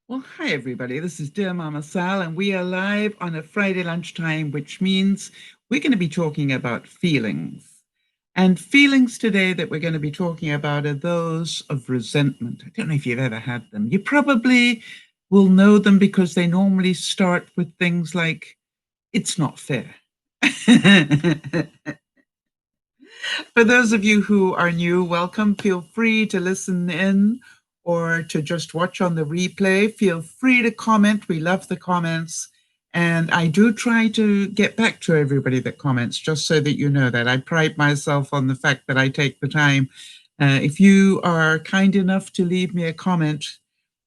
Well, hi, everybody. This is Dear Mama Sal, and we are live on a Friday lunchtime, which means we're going to be talking about feelings. And feelings today that we're going to be talking about are those of resentment. I don't know if you've ever had them. You probably will know them because they normally start with things like, it's not fair. For those of you who are new, welcome. Feel free to listen in or to just watch on the replay. Feel free to comment. We love the comments. And I do try to get back to everybody that comments, just so that you know that. I pride myself on the fact that I take the time. If you are kind enough to leave me a comment,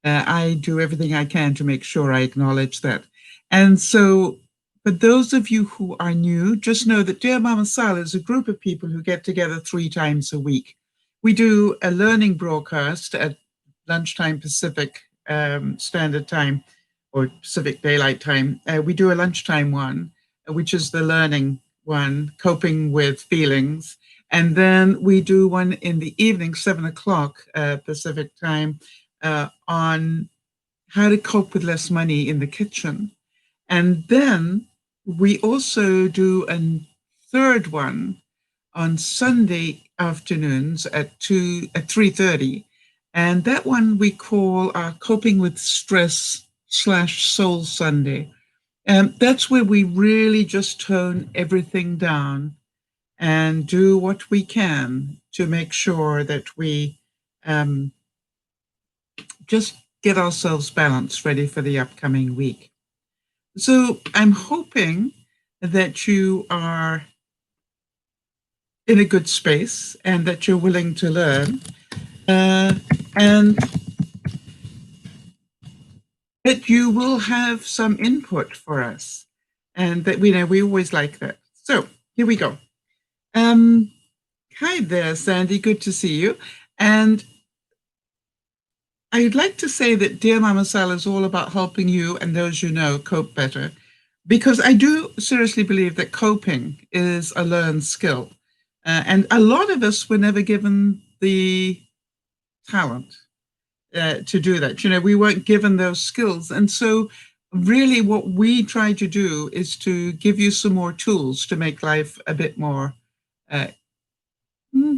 I do everything I can to make sure I acknowledge that. And so for those of you who are new, just know that Dear Mama Sal is a group of people who get together 3 times a week. We do a learning broadcast at lunchtime Pacific Standard Time or Pacific Daylight Time. We do a lunchtime one, which is the learning one, coping with feelings. And then we do one in the evening, 7 o'clock Pacific time, on how to cope with less money in the kitchen. And then we also do a third one on Sunday afternoons at 3:30, and that one we call our Coping with Stress / Soul Sunday. And that's where we really just tone everything down and do what we can to make sure that we just get ourselves balanced, ready for the upcoming week. So I'm hoping that you are in a good space and that you're willing to learn, and that you will have some input for us, and that we always like that. So here we go. Hi there, Sandy. Good to see you. And I'd like to say that Dear Mama Sal is all about helping you and those you know cope better, because I do seriously believe that coping is a learned skill. And a lot of us were never given the talent to do that. We weren't given those skills. And so really what we try to do is to give you some more tools to make life a bit more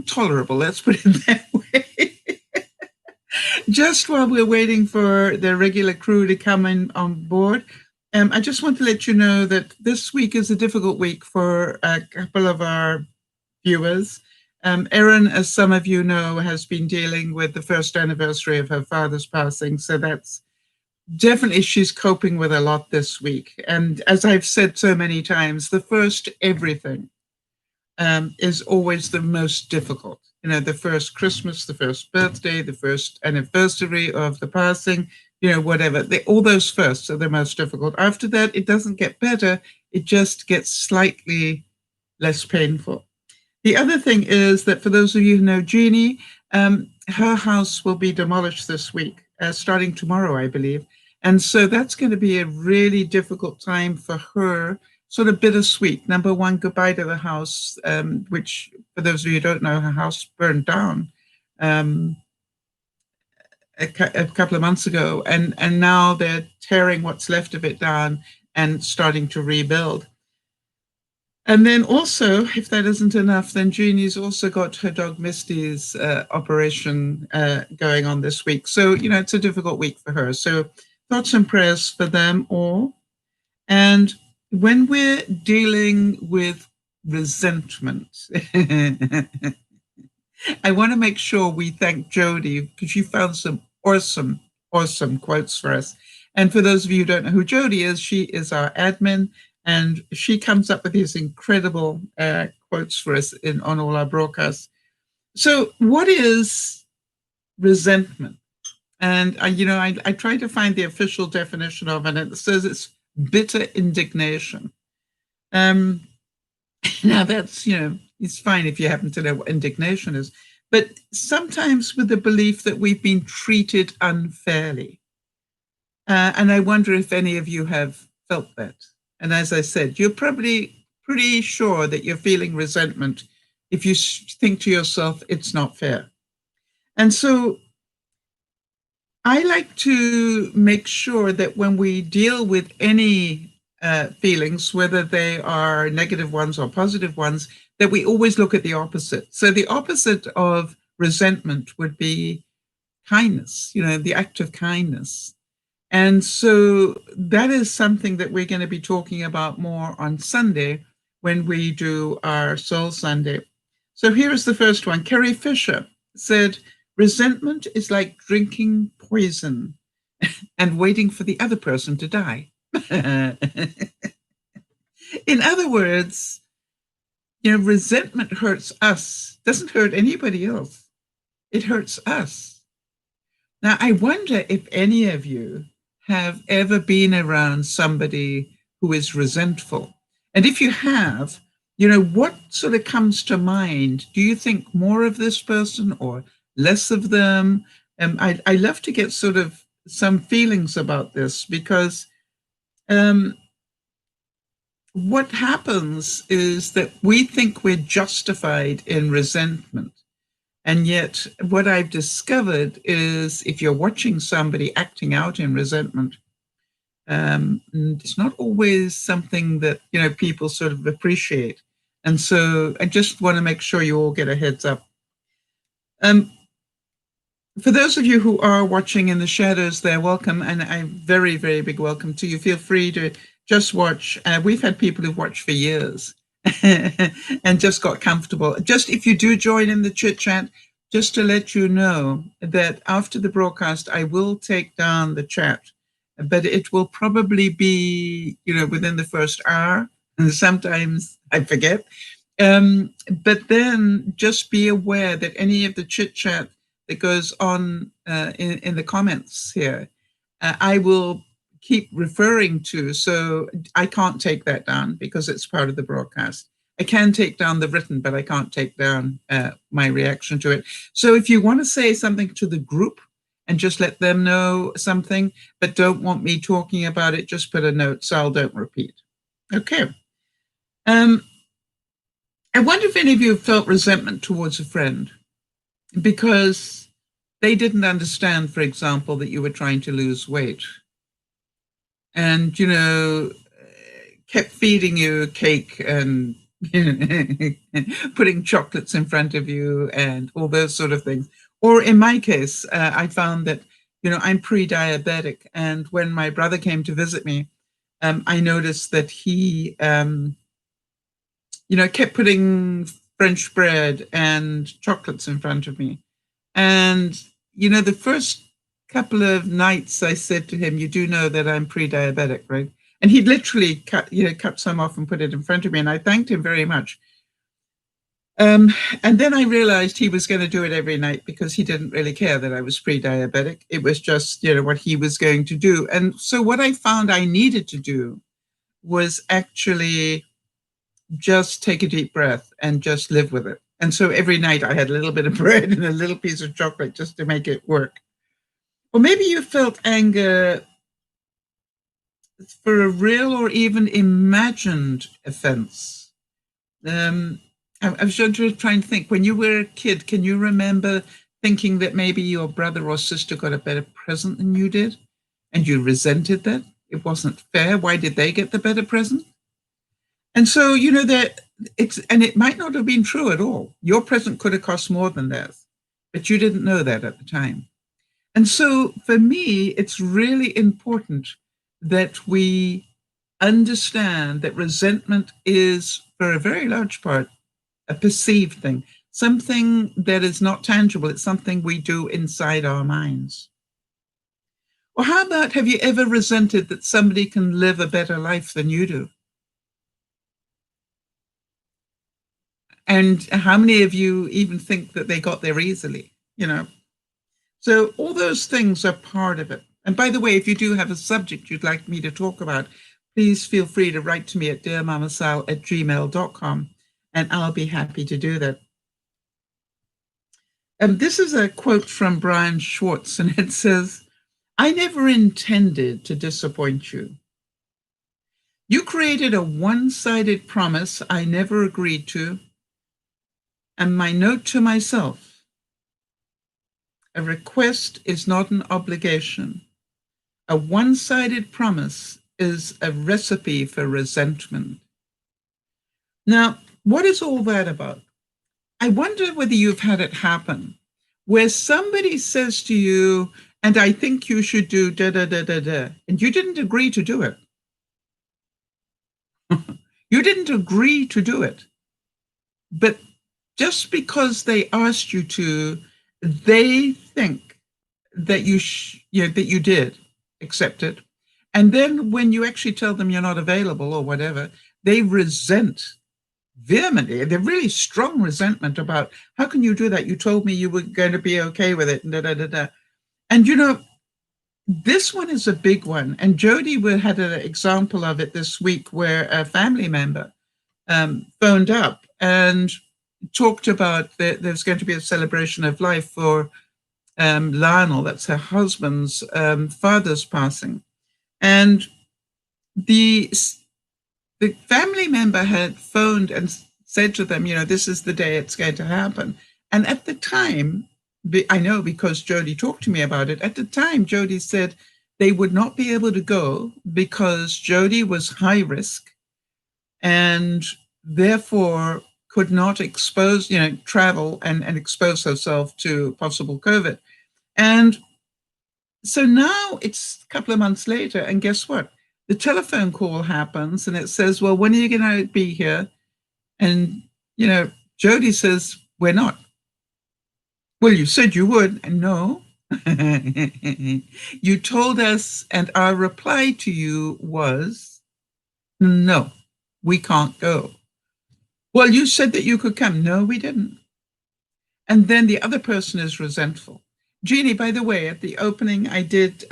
tolerable, let's put it that way. Just while we're waiting for the regular crew to come in on board, I just want to let you know that this week is a difficult week for a couple of our viewers. Erin, as some of you know, has been dealing with the first anniversary of her father's passing. So that's definitely, she's coping with a lot this week. And as I've said so many times, the first everything is always the most difficult. The first Christmas, the first birthday, the first anniversary of the passing, whatever. All those firsts are the most difficult. After that, it doesn't get better. It just gets slightly less painful. The other thing is that for those of you who know Jeannie, her house will be demolished this week, starting tomorrow, I believe. And so that's going to be a really difficult time for her, sort of bittersweet. Number one, goodbye to the house, which, for those of you who don't know, her house burned down a couple of months ago. And now they're tearing what's left of it down and starting to rebuild. And then also, if that isn't enough, then Jeannie's also got her dog Misty's operation going on this week. So, it's a difficult week for her. So thoughts and prayers for them all. And when we're dealing with resentment, I want to make sure we thank Jody, because she found some awesome quotes for us. And for those of you who don't know who Jody is, she is our admin. And she comes up with these incredible quotes for us on all our broadcasts. So what is resentment? And, I try to find the official definition of it, and it says it's bitter indignation. Now that's, it's fine if you happen to know what indignation is. But sometimes with the belief that we've been treated unfairly. And I wonder if any of you have felt that. And as I said, you're probably pretty sure that you're feeling resentment if you think to yourself, it's not fair. And so I like to make sure that when we deal with any feelings, whether they are negative ones or positive ones, that we always look at the opposite. So the opposite of resentment would be kindness, the act of kindness. And so that is something that we're going to be talking about more on Sunday when we do our Soul Sunday. So here is the first one. Carrie Fisher said, resentment is like drinking poison and waiting for the other person to die. In other words, resentment hurts us, doesn't hurt anybody else. It hurts us. Now, I wonder if any of you have ever been around somebody who is resentful. And if you have, what sort of comes to mind? Do you think more of this person or less of them? I love to get sort of some feelings about this, because what happens is that we think we're justified in resentment. And yet what I've discovered is if you're watching somebody acting out in resentment, it's not always something that, people sort of appreciate. And so I just want to make sure you all get a heads up. For those of you who are watching in the shadows there, welcome. And a very, very big welcome to you. Feel free to just watch. We've had people who've watched for years and just got comfortable. Just if you do join in the chit chat, just to let you know that after the broadcast, I will take down the chat, but it will probably be, within the first hour. And sometimes I forget. But then just be aware that any of the chit chat that goes on in the comments here, I will keep referring to. So I can't take that down because it's part of the broadcast. I can take down the written, but I can't take down my reaction to it. So if you want to say something to the group and just let them know something, but don't want me talking about it, just put a note, Sal, don't repeat. Okay. I wonder if any of you have felt resentment towards a friend because they didn't understand, for example, that you were trying to lose weight and, kept feeding you cake and putting chocolates in front of you and all those sort of things. Or in my case, I found that, I'm pre-diabetic. And when my brother came to visit me, I noticed that he, kept putting French bread and chocolates in front of me. And, the first couple of nights I said to him, you do know that I'm pre-diabetic, right? And he literally cut some off and put it in front of me. And I thanked him very much. And then I realized he was going to do it every night because he didn't really care that I was pre-diabetic. It was just, what he was going to do. And so what I found I needed to do was actually just take a deep breath and just live with it. And so every night I had a little bit of bread and a little piece of chocolate just to make it work. Or maybe you felt anger for a real or even imagined offense. I was just trying to think, when you were a kid, can you remember thinking that maybe your brother or sister got a better present than you did and you resented that? It wasn't fair. Why did they get the better present? And so, that it might not have been true at all. Your present could have cost more than theirs, but you didn't know that at the time. And so for me, it's really important that we understand that resentment is, for a very large part, a perceived thing, something that is not tangible. It's something we do inside our minds. Or how about, have you ever resented that somebody can live a better life than you do? And how many of you even think that they got there easily, So all those things are part of it. And by the way, if you do have a subject you'd like me to talk about, please feel free to write to me at DearMamaSal@gmail.com, and I'll be happy to do that. This is a quote from Brian Schwartz, and it says, I never intended to disappoint you. You created a one-sided promise I never agreed to, and my note to myself, A request is not an obligation. A one-sided promise is a recipe for resentment. Now, what is all that about? I wonder whether you've had it happen where somebody says to you, and I think you should do da da da da da, and you didn't agree to do it. You didn't agree to do it. But just because they asked you to, they think that that you did accept it. And then when you actually tell them you're not available or whatever, they resent vehemently. They're really strong resentment about, how can you do that? You told me you were going to be okay with it. And da, da, da, da. And this one is a big one. And Jody had an example of it this week where a family member phoned up and talked about that there's going to be a celebration of life for Lionel, that's her husband's father's passing. And the family member had phoned and said to them, this is the day it's going to happen. And at the time, I know because Jody talked to me about it, at the time, Jody said they would not be able to go because Jody was high risk and therefore could not travel and expose herself to possible COVID. And so now it's a couple of months later, and guess what? The telephone call happens and it says, well, when are you going to be here? And, Jody says, we're not. Well, you said you would. And no. You told us, and our reply to you was, no, we can't go. Well, you said that you could come. No, we didn't. And then the other person is resentful. Jeannie, by the way, at the opening, I did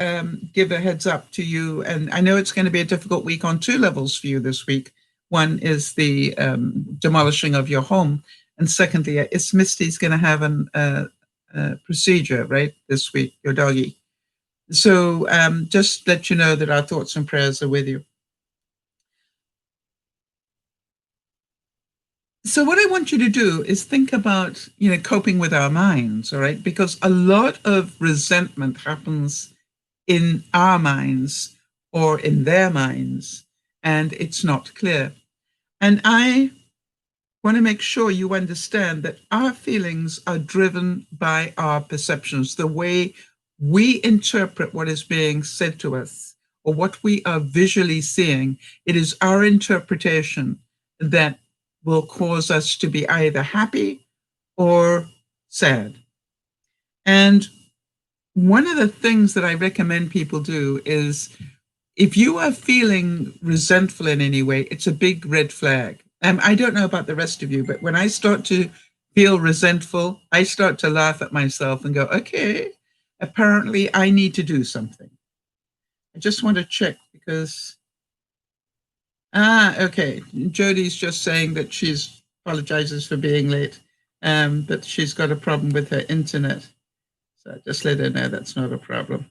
give a heads up to you, and I know it's going to be a difficult week on two levels for you this week. One is the demolishing of your home, and secondly, it's Misty's going to have a procedure, right, this week, your doggy. So just let you know that our thoughts and prayers are with you. So what I want you to do is think about, coping with our minds, all right? Because a lot of resentment happens in our minds or in their minds, and it's not clear. And I want to make sure you understand that our feelings are driven by our perceptions, the way we interpret what is being said to us or what we are visually seeing. It is our interpretation that will cause us to be either happy or sad. And one of the things that I recommend people do is, if you are feeling resentful in any way, it's a big red flag. I don't know about the rest of you, but when I start to feel resentful, I start to laugh at myself and go, okay, apparently I need to do something. I just want to check because okay. Jody's just saying that she's apologizes for being late, but she's got a problem with her internet. So just let her know that's not a problem.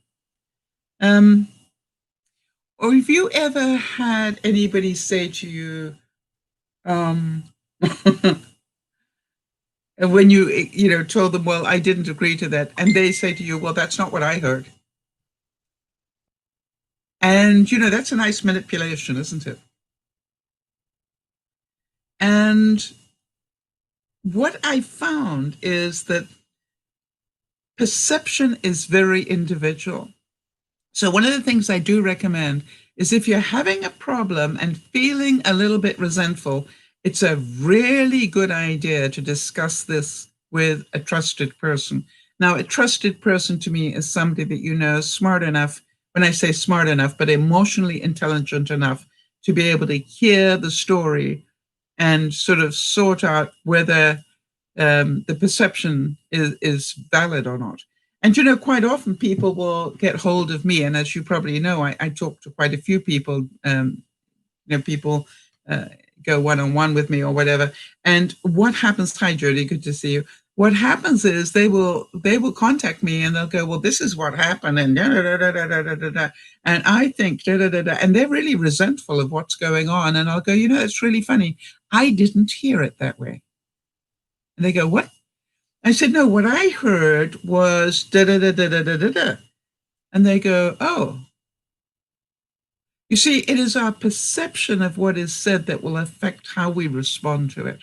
Or have you ever had anybody say to you, when you told them, well, I didn't agree to that, and they say to you, well, that's not what I heard. And, that's a nice manipulation, isn't it? And what I found is that perception is very individual. So one of the things I do recommend is, if you're having a problem and feeling a little bit resentful, it's a really good idea to discuss this with a trusted person. Now, a trusted person to me is somebody that is smart enough, when I say smart enough, but emotionally intelligent enough to be able to hear the story and sort of sort out whether the perception is valid or not. And, quite often people will get hold of me. And as you probably know, I talk to quite a few people, people go one-on-one with me or whatever. And what happens, hi, Jody, good to see you. What happens is they will contact me and they'll go, well, this is what happened. And da, da, da, da, da, da, da, and I think, da, da, da, da, and they're really resentful of what's going on. And I'll go, it's really funny. I didn't hear it that way. And they go, what? I said, no, what I heard was da da da da da da da da. And they go, oh. You see, it is our perception of what is said that will affect how we respond to it.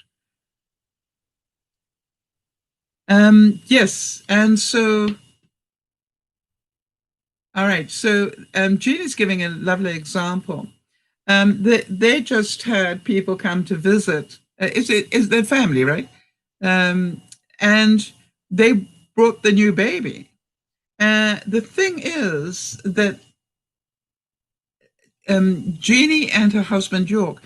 Yes, and so, all right, so Jean is giving a lovely example. They just had people come to visit. Is their family, right? And they brought the new baby. The thing is that Jeannie and her husband York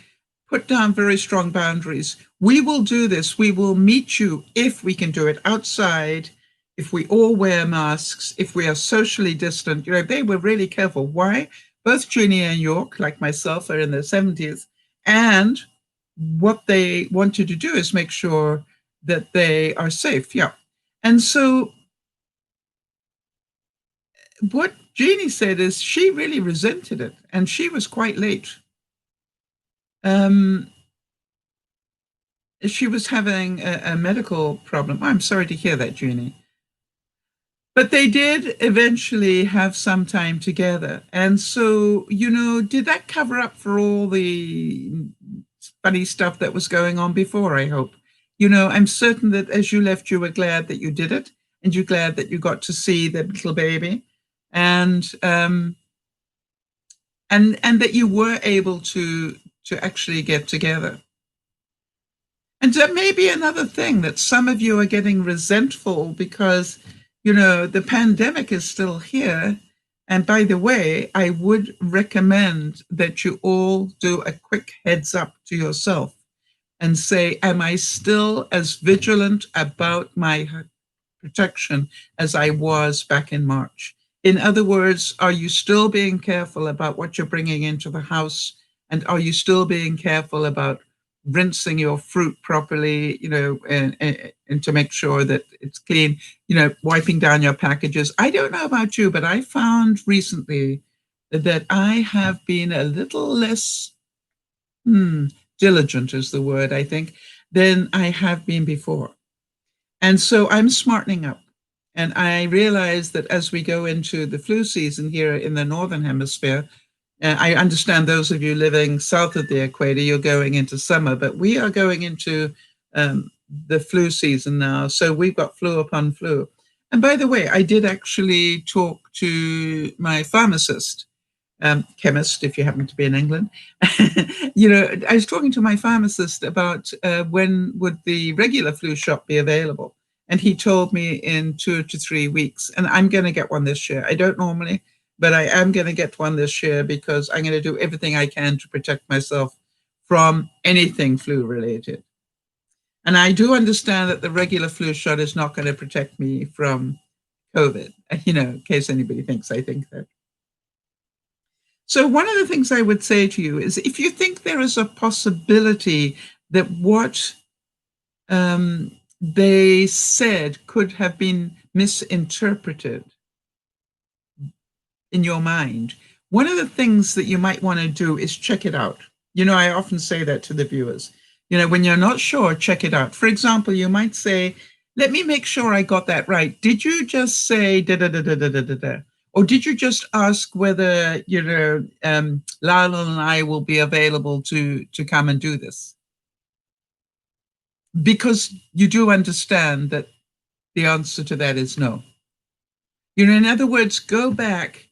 put down very strong boundaries. We will do this. We will meet you if we can do it outside, if we all wear masks, if we are socially distant. You know, they were really careful. Why? Both Jeannie and York, like myself, are in their 70s. And what they wanted to do is make sure that they are safe. Yeah. And so what Jeannie said is she really resented it, and she was quite late. She was having a medical problem. I'm sorry to hear that, Jeannie. But they did eventually have some time together. And so, you know, did that cover up for all the funny stuff that was going on before, I hope? You know, I'm certain that as you left, you were glad that you did it, and you're glad that you got to see the little baby. And that you were able to actually get together. And that may be another thing, that some of you are getting resentful because, you know, the pandemic is still here. And by the way, I would recommend that you all do a quick heads up to yourself and say, am I still as vigilant about my protection as I was back in March? In other words, are you still being careful about what you're bringing into the house? And are you still being careful about rinsing your fruit properly, you know, and to make sure that it's clean, you know, wiping down your packages? I don't know about you, but I found recently that I have been a little less diligent is the word, I think, than I have been before. And so I'm smartening up. And I realize that as we go into the flu season here in the Northern Hemisphere, I understand those of you living south of the equator, you're going into summer, but we are going into the flu season now. So we've got flu upon flu. And by the way, I did actually talk to my pharmacist, chemist, if you happen to be in England. You know, I was talking to my pharmacist about when would the regular flu shot be available. And he told me in 2 to 3 weeks. And I'm going to get one this year. I don't normally, but I am going to get one this year because I'm going to do everything I can to protect myself from anything flu related. And I do understand that the regular flu shot is not going to protect me from COVID, you know, in case anybody thinks I think that. So one of the things I would say to you is if you think there is a possibility that what they said could have been misinterpreted in your mind, one of the things that you might want to do is check it out. You know, I often say that to the viewers. You know, when you're not sure, check it out. For example, you might say, let me make sure I got that right. Did you just say da da da da da da da da? Or did you just ask whether, you know, Lala and I will be available to come and do this? Because you do understand that the answer to that is no. You know, in other words, go back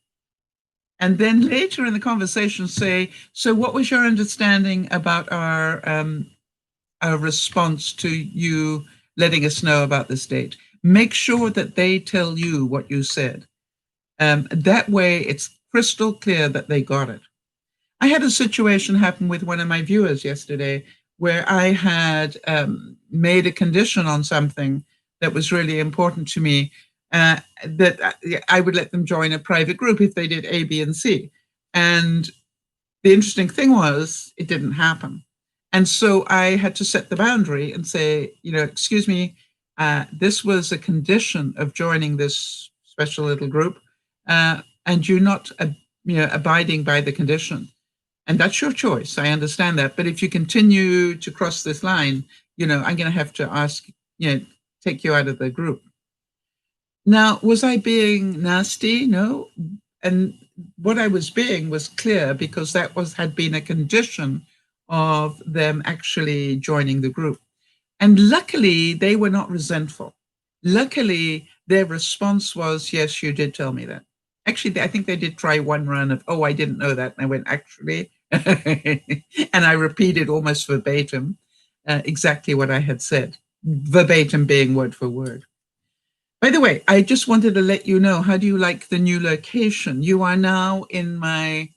and then later in the conversation say, so what was your understanding about our response to you letting us know about this date? Make sure that they tell you what you said. That way it's crystal clear that they got it. I had a situation happen with one of my viewers yesterday where I had made a condition on something that was really important to me, that I would let them join a private group if they did A, B, and C. And the interesting thing was it didn't happen. And so I had to set the boundary and say, you know, excuse me, this was a condition of joining this special little group, and you're not abiding by the condition. And that's your choice. I understand that. But if you continue to cross this line, you know, I'm going to have to ask, you know, take you out of the group. Now, was I being nasty? No. And what I was being was clear, because that had been a condition of them actually joining the group. And luckily, they were not resentful. Luckily, their response was, yes, you did tell me that. Actually, I think they did try one run of, oh, I didn't know that. And I went, actually, and I repeated almost verbatim exactly what I had said, verbatim being word for word. By the way, I just wanted to let you know, how do you like the new location? You are now in my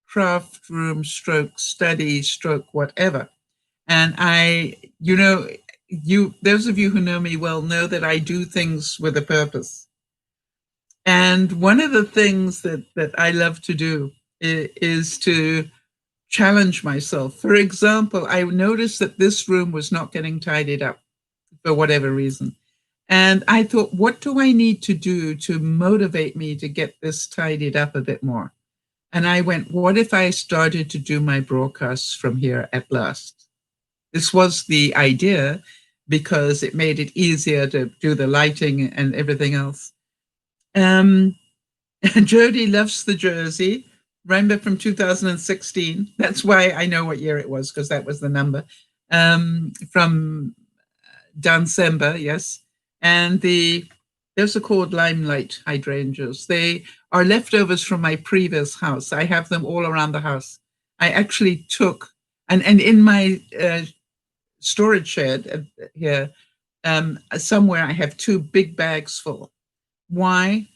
craft room stroke study stroke whatever. And those of you who know me well know that I do things with a purpose. And one of the things that I love to do is to challenge myself. For example, I noticed that this room was not getting tidied up for whatever reason. And I thought, what do I need to do to motivate me to get this tidied up a bit more? And I went, what if I started to do my broadcasts from here at last? This was the idea, because it made it easier to do the lighting and everything else. Jody loves the jersey. Remember, from 2016. That's why I know what year it was, because that was the number. From December, yes. And those are called limelight hydrangeas. They are leftovers from my previous house. I have them all around the house. I actually took, and in my storage shed here, somewhere I have 2 big bags full. Why?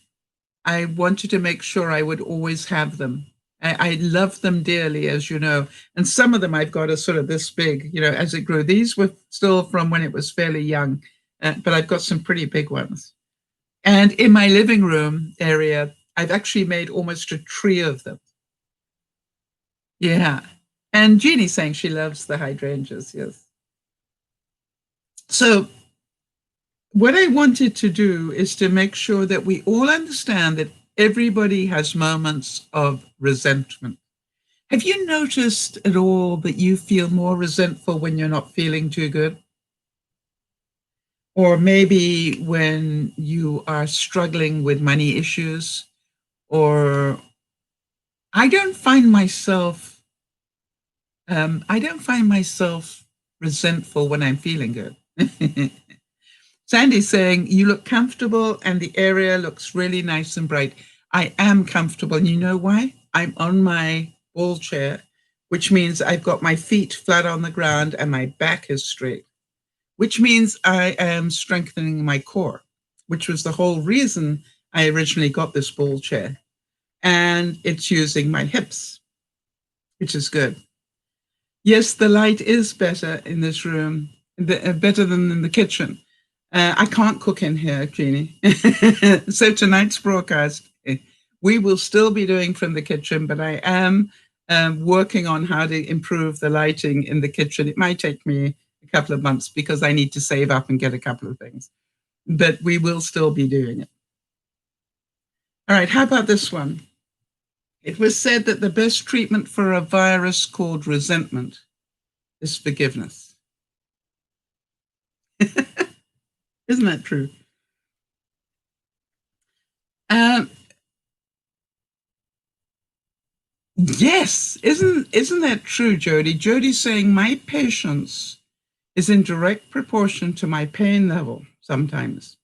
I wanted to make sure I would always have them. I love them dearly, as you know. And some of them I've got are sort of this big, as it grew. These were still from when it was fairly young, but I've got some pretty big ones. And in my living room area, I've actually made almost a tree of them. Yeah. And Jeannie's saying she loves the hydrangeas, yes. So what I wanted to do is to make sure that we all understand that everybody has moments of resentment. Have you noticed at all that you feel more resentful when you're not feeling too good? Or maybe when you are struggling with money issues? Or I don't find myself resentful when I'm feeling good. Sandy's saying, you look comfortable and the area looks really nice and bright. I am comfortable. And you know why? I'm on my ball chair, which means I've got my feet flat on the ground and my back is straight, which means I am strengthening my core, which was the whole reason I originally got this ball chair. And it's using my hips, which is good. Yes, the light is better in this room, better than in the kitchen. I can't cook in here, Jeannie. So tonight's broadcast, we will still be doing from the kitchen, but I am working on how to improve the lighting in the kitchen. It might take me a couple of months because I need to save up and get a couple of things, but we will still be doing it. All right, how about this one? It was said that the best treatment for a virus called resentment is forgiveness. Isn't that true? Yes, isn't that true, Jody? Jody's saying my patience is in direct proportion to my pain level sometimes.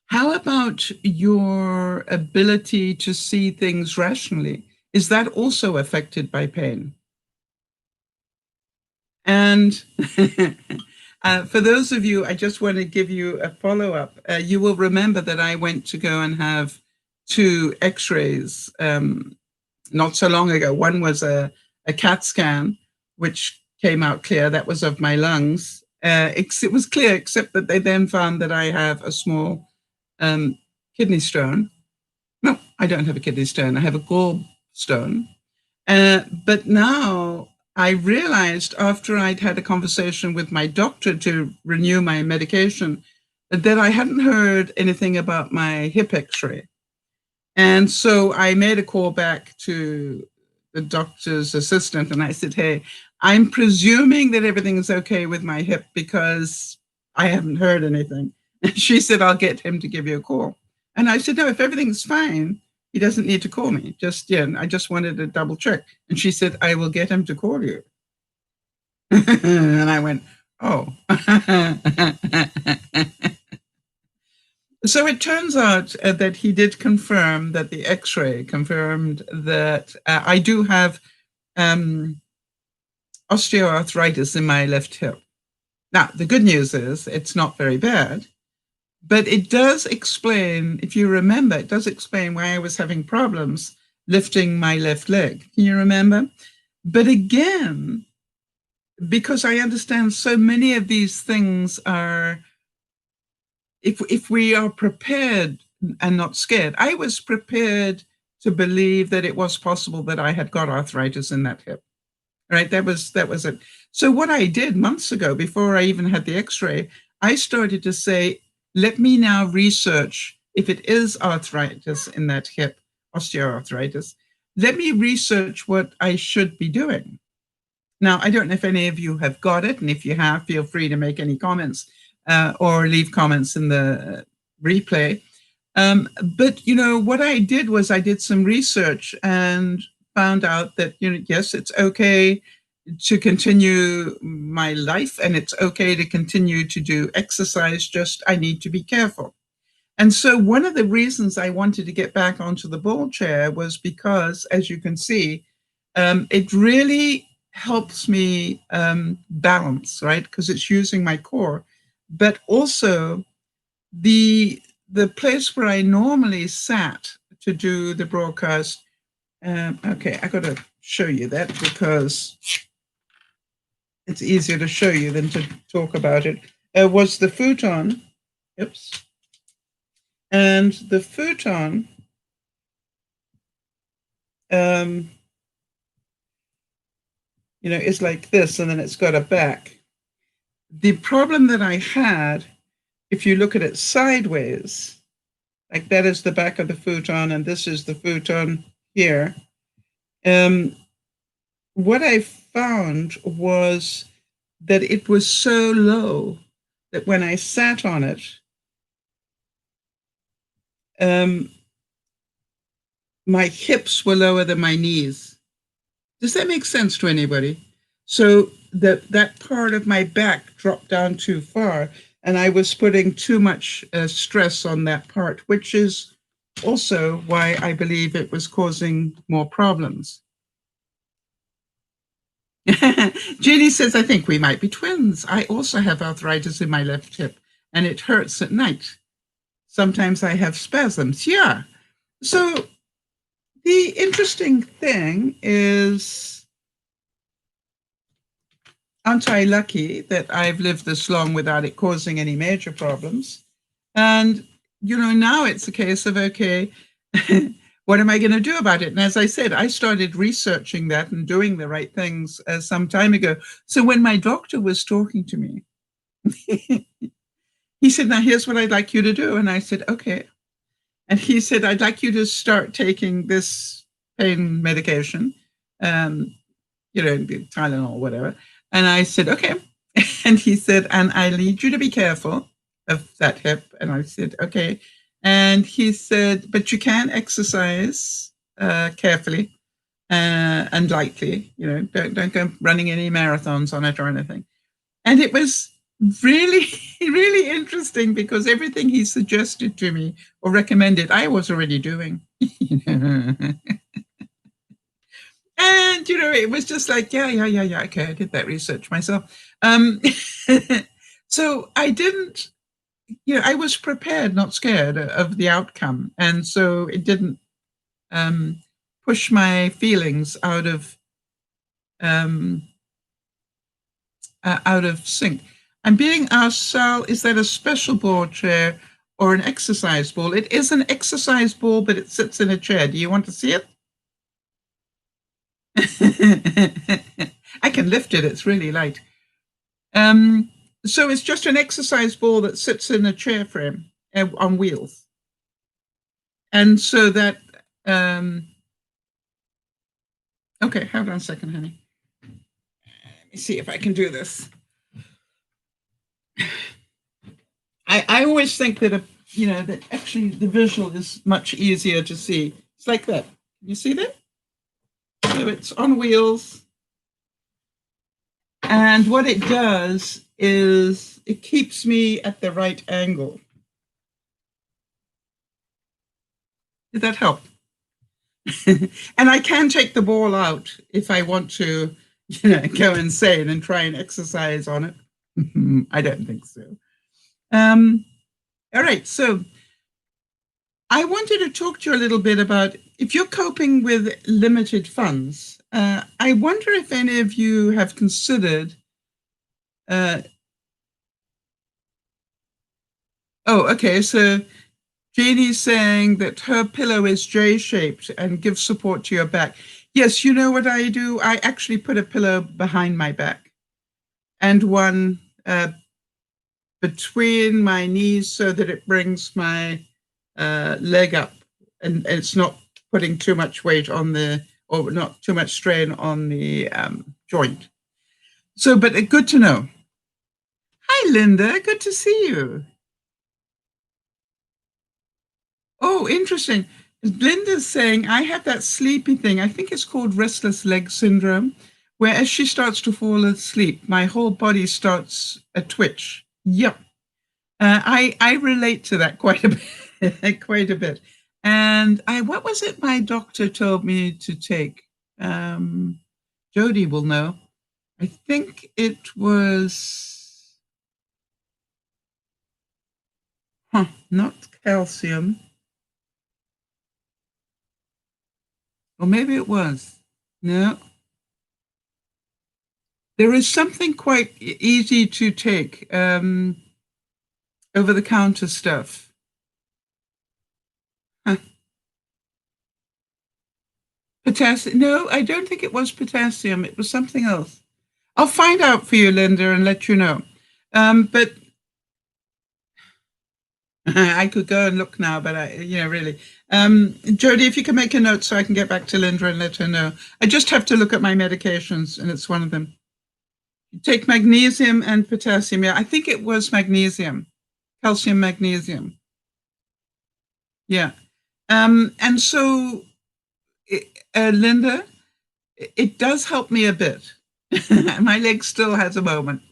How about your ability to see things rationally? Is that also affected by pain? And for those of you, I just want to give you a follow-up. You will remember that I went to go and have 2 x-rays not so long ago. One was a CAT scan, which came out clear. That was of my lungs. It was clear, except that they then found that I have a small kidney stone. No, I don't have a kidney stone. I have a gallstone. But now I realized, after I'd had a conversation with my doctor to renew my medication, that I hadn't heard anything about my hip x-ray. And so I made a call back to the doctor's assistant and I said, hey, I'm presuming that everything is okay with my hip because I haven't heard anything. And she said, I'll get him to give you a call. And I said, no, if everything's fine, he doesn't need to call me. I just wanted to double check. And she said, I will get him to call you. And I went, oh. So it turns out that he did confirm that the x-ray confirmed that I do have osteoarthritis in my left hip. Now, the good news is it's not very bad, but it does explain, if you remember, it does explain why I was having problems lifting my left leg. Can you remember? But again, because I understand so many of these things are, if we are prepared and not scared, I was prepared to believe that it was possible that I had got arthritis in that hip. Right, that was it. So what I did months ago, before I even had the x-ray, I started to say, let me now research if it is arthritis in that hip, osteoarthritis. Let me research what I should be doing. Now, I don't know if any of you have got it, and if you have, feel free to make any comments or leave comments in the replay. But, what I did was I did some research and found out that, yes, it's okay to continue my life and it's okay to continue to do exercise, just I need to be careful. And so one of the reasons I wanted to get back onto the ball chair was because, as you can see, it really helps me balance, right? Because it's using my core, but also the place where I normally sat to do the broadcast. Okay, I got to show you that because it's easier to show you than to talk about it. Was the futon. Oops. And the futon is like this, and then it's got a back. The problem that I had, if you look at it sideways, like that is the back of the futon, and this is the futon here. What I found was that it was so low that when I sat on it, my hips were lower than my knees. Does that make sense to anybody? So that part of my back dropped down too far, and I was putting too much stress on that part, which is also why I believe it was causing more problems. Jeannie says, I think we might be twins. I also have arthritis in my left hip, and it hurts at night. Sometimes I have spasms. Yeah. So the interesting thing is, aren't I lucky that I've lived this long without it causing any major problems? And, now it's a case of, okay, what am I going to do about it? And as I said, I started researching that and doing the right things some time ago. So when my doctor was talking to me, he said, now here's what I'd like you to do. And I said, okay. And he said, I'd like you to start taking this pain medication, Tylenol, whatever. And I said, okay. And he said, and I need you to be careful of that hip. And I said, okay. And he said, but you can exercise carefully and lightly. Don't go running any marathons on it or anything. And it was really, really interesting because everything he suggested to me or recommended, I was already doing. And, it was just like, yeah. Okay, I did that research myself. So I didn't, I was prepared, not scared of the outcome. And so it didn't push my feelings out of sync. I'm being asked, Sal, is that a special ball chair or an exercise ball? It is an exercise ball, but it sits in a chair. Do you want to see it? I can lift it. It's really light. So it's just an exercise ball that sits in a chair frame on wheels. And so that, okay, hold on a second, honey. Let me see if I can do this. I always think that, that actually the visual is much easier to see. It's like that. You see that? So it's on wheels. And what it does is it keeps me at the right angle. Did that help? And I can take the ball out if I want to, go insane and try and exercise on it. I don't think so. All right, so I wanted to talk to you a little bit about if you're coping with limited funds. I wonder if any of you have considered. Oh, okay. So Jeannie's saying that her pillow is J-shaped and gives support to your back. Yes, you know what I do? I actually put a pillow behind my back and one between my knees so that it brings my leg up and it's not putting too much weight on or not too much strain on the joint. So, but good to know. Hi, Linda. Good to see you. Oh, interesting. Linda's saying, I have that sleepy thing. I think it's called restless leg syndrome, where as she starts to fall asleep, my whole body starts a twitch. Yep. I relate to that quite a bit, quite a bit. And what was it my doctor told me to take? Jody will know. I think it was, not calcium. Or maybe it was. No. There is something quite easy to take, over-the-counter stuff. Potassium. No, I don't think it was potassium. It was something else. I'll find out for you, Linda, and let you know. But I could go and look now, but really. Jody, if you can make a note so I can get back to Linda and let her know. I just have to look at my medications, and it's one of them. You take magnesium and potassium. Yeah, I think it was magnesium, calcium, magnesium. Yeah. And so, Linda, it does help me a bit. My leg still has a moment.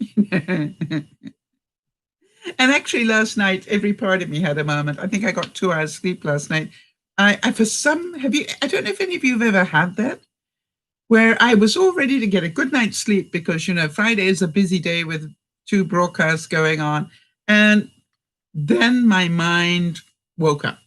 And actually last night, every part of me had a moment. I think I got 2 hours sleep last night. I don't know if any of you have ever had that, where I was all ready to get a good night's sleep because, Friday is a busy day with 2 broadcasts going on. And then my mind woke up,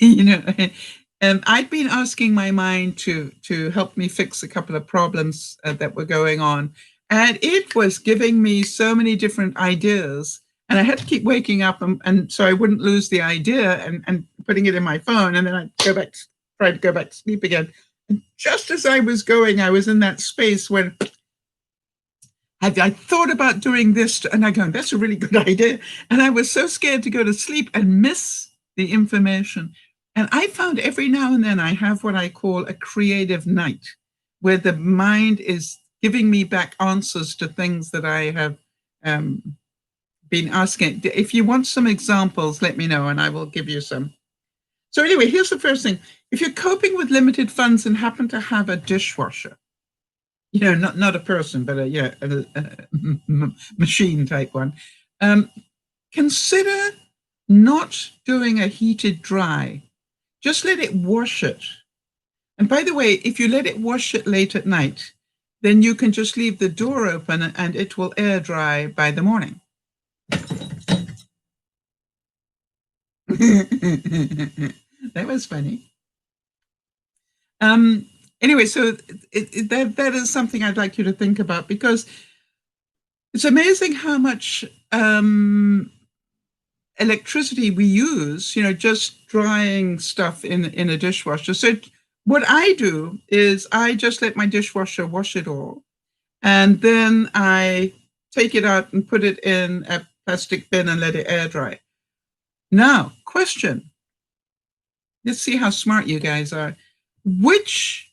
and I'd been asking my mind to help me fix a couple of problems that were going on. And it was giving me so many different ideas. And I had to keep waking up and so I wouldn't lose the idea and putting it in my phone. And then I'd try to go back to sleep again. And just as I was going, I was in that space when I thought about doing this and I go, that's a really good idea. And I was so scared to go to sleep and miss the information. And I found every now and then I have what I call a creative night, where the mind is giving me back answers to things that I have been asking. If you want some examples, let me know and I will give you some. So anyway, here's the first thing. If you're coping with limited funds and happen to have a dishwasher, not a person, but a machine type one, consider not doing a heated dry. Just let it wash it. And by the way, if you let it wash it late at night, then you can just leave the door open and it will air dry by the morning. That was funny. Anyway, so that is something I'd like you to think about, because it's amazing how much electricity we use, just drying stuff in a dishwasher. So what I do is I just let my dishwasher wash it all. And then I take it out and put it in a plastic bin and let it air dry. Now, question. Let's see how smart you guys are. Which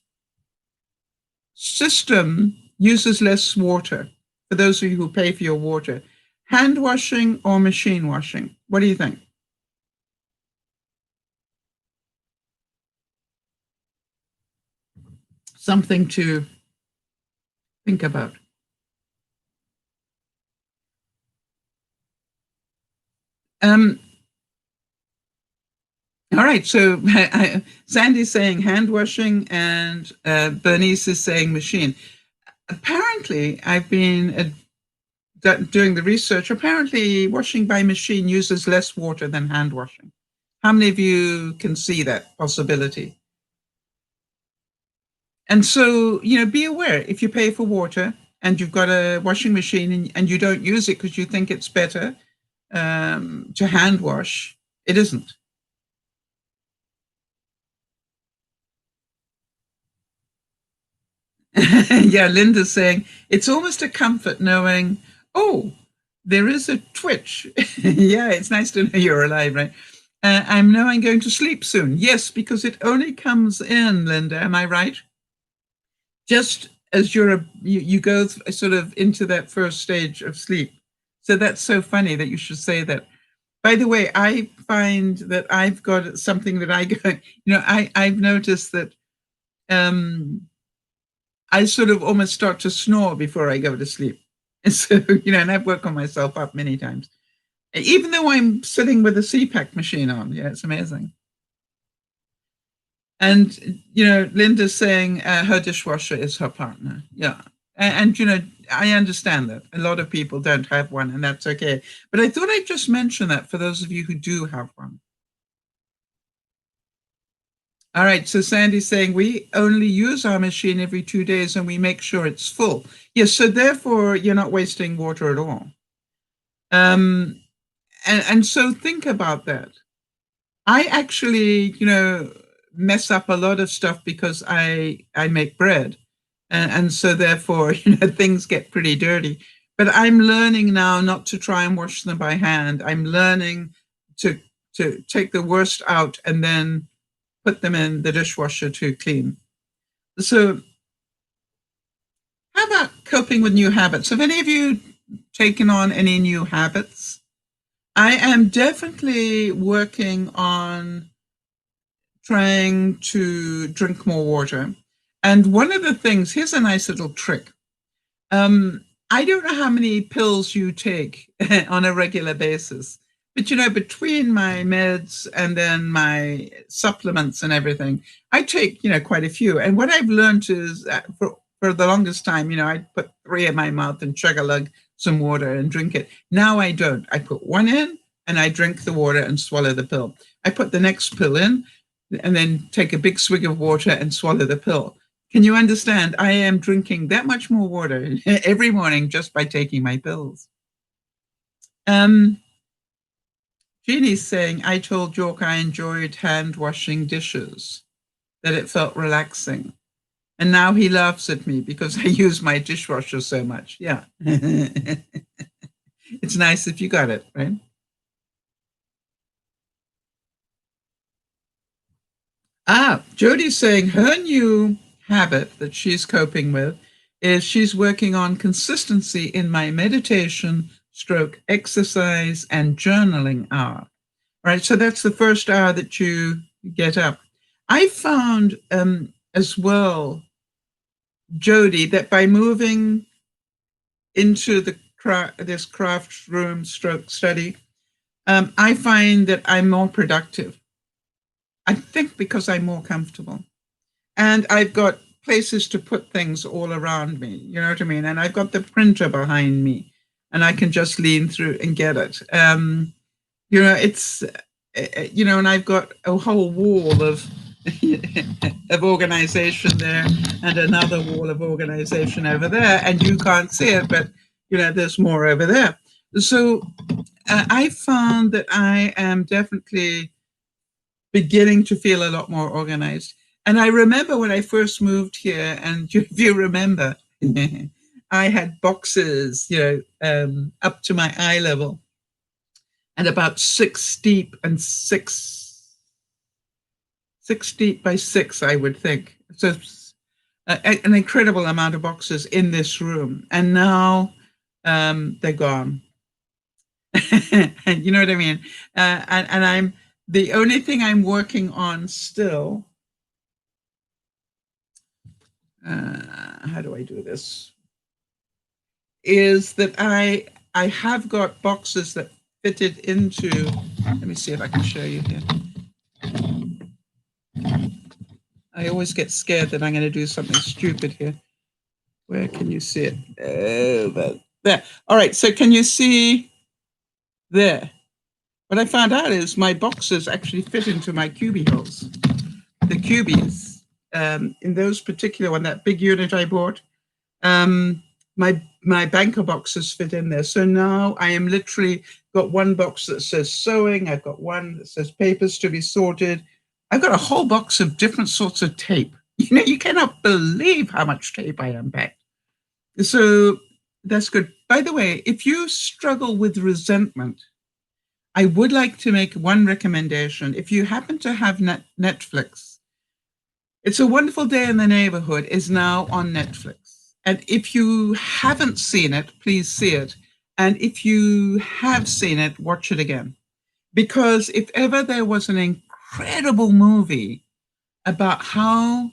system uses less water? For those of you who pay for your water, Hand washing or machine washing? What do you think? Something to think about. All right, so Sandy's saying hand washing, and Bernice is saying machine. Apparently, I've been doing the research. Apparently, washing by machine uses less water than hand washing. How many of you can see that possibility? And so, be aware if you pay for water and you've got a washing machine and you don't use it because you think it's better to hand wash, it isn't. Yeah, Linda's saying it's almost a comfort knowing, oh, there is a twitch. Yeah, it's nice to know you're alive, right? I know I'm going to sleep soon. Yes, because it only comes in, Linda. Am I right? Just as you go sort of into that first stage of sleep. So that's so funny that you should say that. By the way, I find that I've got something that I go, I've noticed that I sort of almost start to snore before I go to sleep. And so, and I've worked on myself up many times, even though I'm sitting with a CPAP machine on. Yeah, it's amazing. And, Linda's saying her dishwasher is her partner. Yeah. And, I understand that. A lot of people don't have one, and that's okay. But I thought I'd just mention that for those of you who do have one. All right, so Sandy's saying we only use our machine every 2 days and we make sure it's full. Yes, so therefore you're not wasting water at all. And so think about that. I actually, mess up a lot of stuff because I make bread. And so therefore, things get pretty dirty. But I'm learning now not to try and wash them by hand. I'm learning to take the worst out and then put them in the dishwasher to clean. So how about coping with new habits? Have any of you taken on any new habits? I am definitely working on trying to drink more water. And one of the things, here's a nice little trick. I don't know how many pills you take on a regular basis, but between my meds and then my supplements and everything, I take, quite a few. And what I've learned is that for the longest time, I put 3 in my mouth and chug a lug some water and drink it. Now I don't. I put 1 in and I drink the water and swallow the pill. I put the next pill in and then take a big swig of water and swallow the pill. Can you understand? I am drinking that much more water every morning just by taking my pills. Jeannie's saying, I told York I enjoyed hand washing dishes, that it felt relaxing. And now he laughs at me because I use my dishwasher so much. Yeah. It's nice if you got it, right? Jody's saying her new habit that she's coping with is she's working on consistency in my meditation stroke exercise and journaling hour. Right. So that's the first hour that you get up. I found as well, Jody, that by moving into this craft room stroke study, I find that I'm more productive. I think because I'm more comfortable. And I've got places to put things all around me, you know what I mean? And I've got the printer behind me and I can just lean through and get it. It's, and I've got a whole wall of of organization there and another wall of organization over there. And you can't see it, but, there's more over there. So I found that I am definitely beginning to feel a lot more organized. And I remember when I first moved here, and if you remember, I had boxes, up to my eye level, and about 6 deep and 6 deep by 6, I would think. So an incredible amount of boxes in this room, and now they're gone. You know what I mean? And I'm the only thing I'm working on still. How do I do this? Is that I have got boxes that fitted into. Let me see if I can show you here. I always get scared that I'm going to do something stupid here. Where can you see it? Oh, there. All right. So can you see there? What I found out is my boxes actually fit into my cubie holes. The cubies, in those particular one, that big unit I bought, my banker boxes fit in there. So now I am literally got one box that says sewing. I've got one that says papers to be sorted. I've got a whole box of different sorts of tape. You know, you cannot believe how much tape I unpacked. So that's good. By the way, if you struggle with resentment, I would like to make one recommendation. If you happen to have Netflix, It's a Wonderful Day in the Neighborhood is now on Netflix. And if you haven't seen it, please see it. And if you have seen it, watch it again. Because if ever there was an incredible movie about how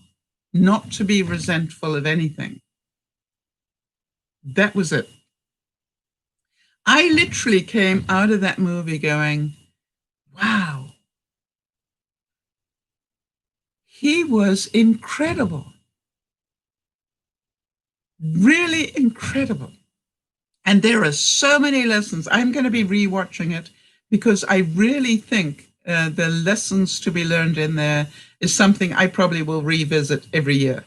not to be resentful of anything, that was it. I literally came out of that movie going, wow, he was incredible. Really incredible. And there are so many lessons. I'm going to be rewatching it because I really think the lessons to be learned in there is something I probably will revisit every year.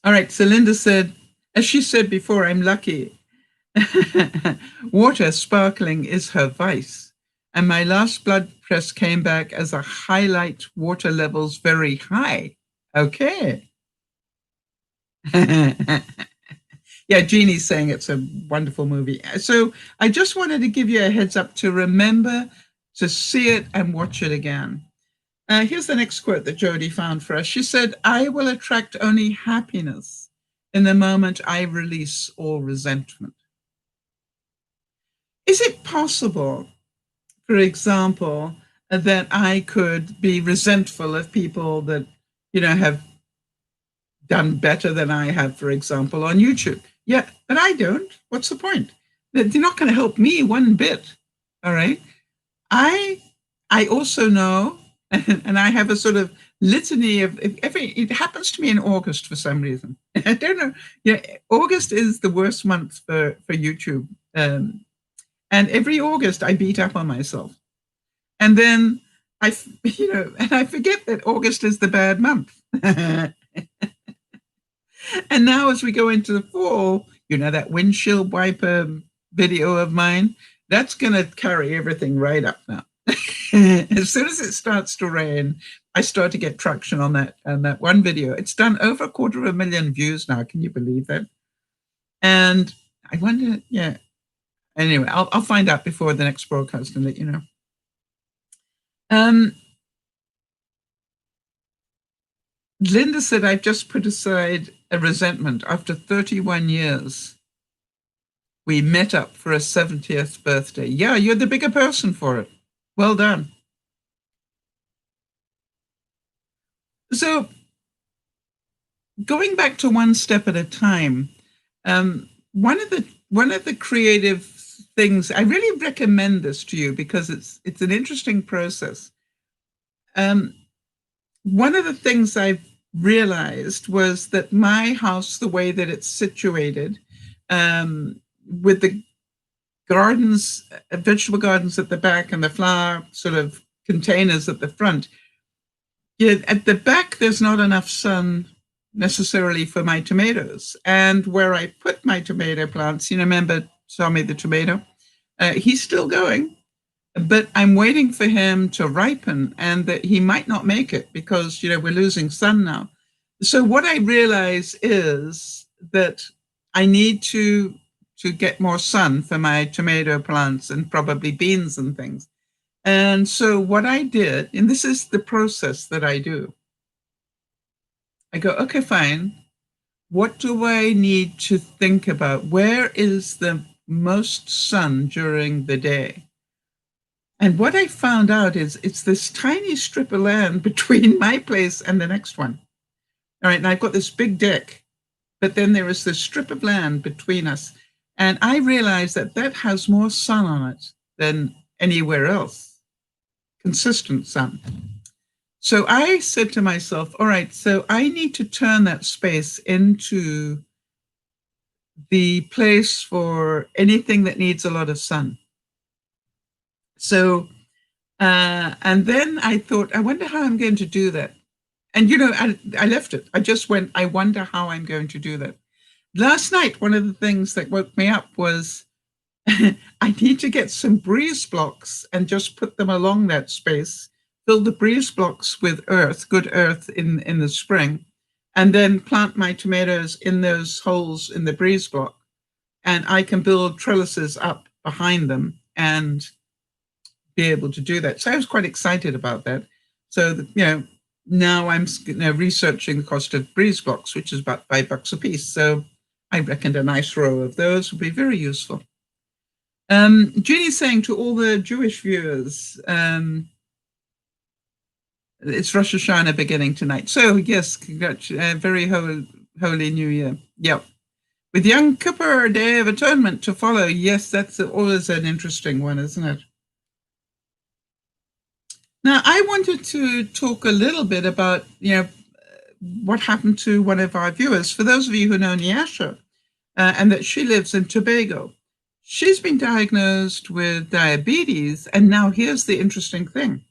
All right. So Linda said, as she said before, I'm lucky. Water sparkling is her vice. And my last blood press came back as a highlight, water levels very high. Okay. Yeah, Jeannie's saying it's a wonderful movie. So I just wanted to give you a heads up to remember to see it and watch it again. Here's the next quote that Jody found for us. She said, I will attract only happiness in the moment I release all resentment. Is it possible, for example, that I could be resentful of people that, have done better than I have, for example, on YouTube? Yeah, but I don't. What's the point? They're not going to help me one bit. All right. I also know, and I have a sort of litany of it happens to me in August for some reason. I don't know. Yeah, August is the worst month for YouTube. And every August I beat up on myself. And then and I forget that August is the bad month. And now as we go into the fall, that windshield wiper video of mine, that's going to carry everything right up now. As soon as it starts to rain, I start to get traction on that one video. It's done over 250,000 views now. Can you believe that? And I wonder, yeah. Anyway, I'll find out before the next broadcast and let you know. Linda said, I've just put aside a resentment after 31 years. We met up for a 70th birthday. Yeah, you're the bigger person for it. Well done. So going back to one step at a time, one of the creative things, I really recommend this to you because it's an interesting process. One of the things I've realized was that my house, the way that it's situated, with the gardens, vegetable gardens at the back and the flower sort of containers at the front, at the back, there's not enough sun necessarily for my tomatoes. And where I put my tomato plants, remember Tommy the tomato, he's still going. But I'm waiting for him to ripen and that he might not make it because, we're losing sun now. So what I realize is that I need to get more sun for my tomato plants and probably beans and things. And so what I did, and this is the process that I do, I go, okay, fine. What do I need to think about? Where is the most sun during the day. And what I found out is it's this tiny strip of land between my place and the next one. All right, and I've got this big deck, but then there is this strip of land between us. And I realized that that has more sun on it than anywhere else, consistent sun. So I said to myself, all right, so I need to turn that space into the place for anything that needs a lot of sun. So, and then I thought, I wonder how I'm going to do that. And, you know, I left it. I just went, I wonder how I'm going to do that. Last night, one of the things that woke me up was I need to get some breeze blocks and just put them along that space, fill the breeze blocks with earth, good earth in the spring, and then plant my tomatoes in those holes in the breeze block. And I can build trellises up behind them and be able to do that. So I was quite excited about that. So, you know, now I'm researching the cost of breeze blocks, which is about $5 a piece. So I reckoned a nice row of those would be very useful. Jeannie's saying to all the Jewish viewers, it's Rosh Hashanah beginning tonight. So yes, very holy New Year. Yep. With Yom Kippur, Day of Atonement to follow. Yes, that's always an interesting one, isn't it? Now, I wanted to talk a little bit about, you know, what happened to one of our viewers. For those of you who know Nyasha, and that she lives in Tobago, she's been diagnosed with diabetes, and now here's the interesting thing.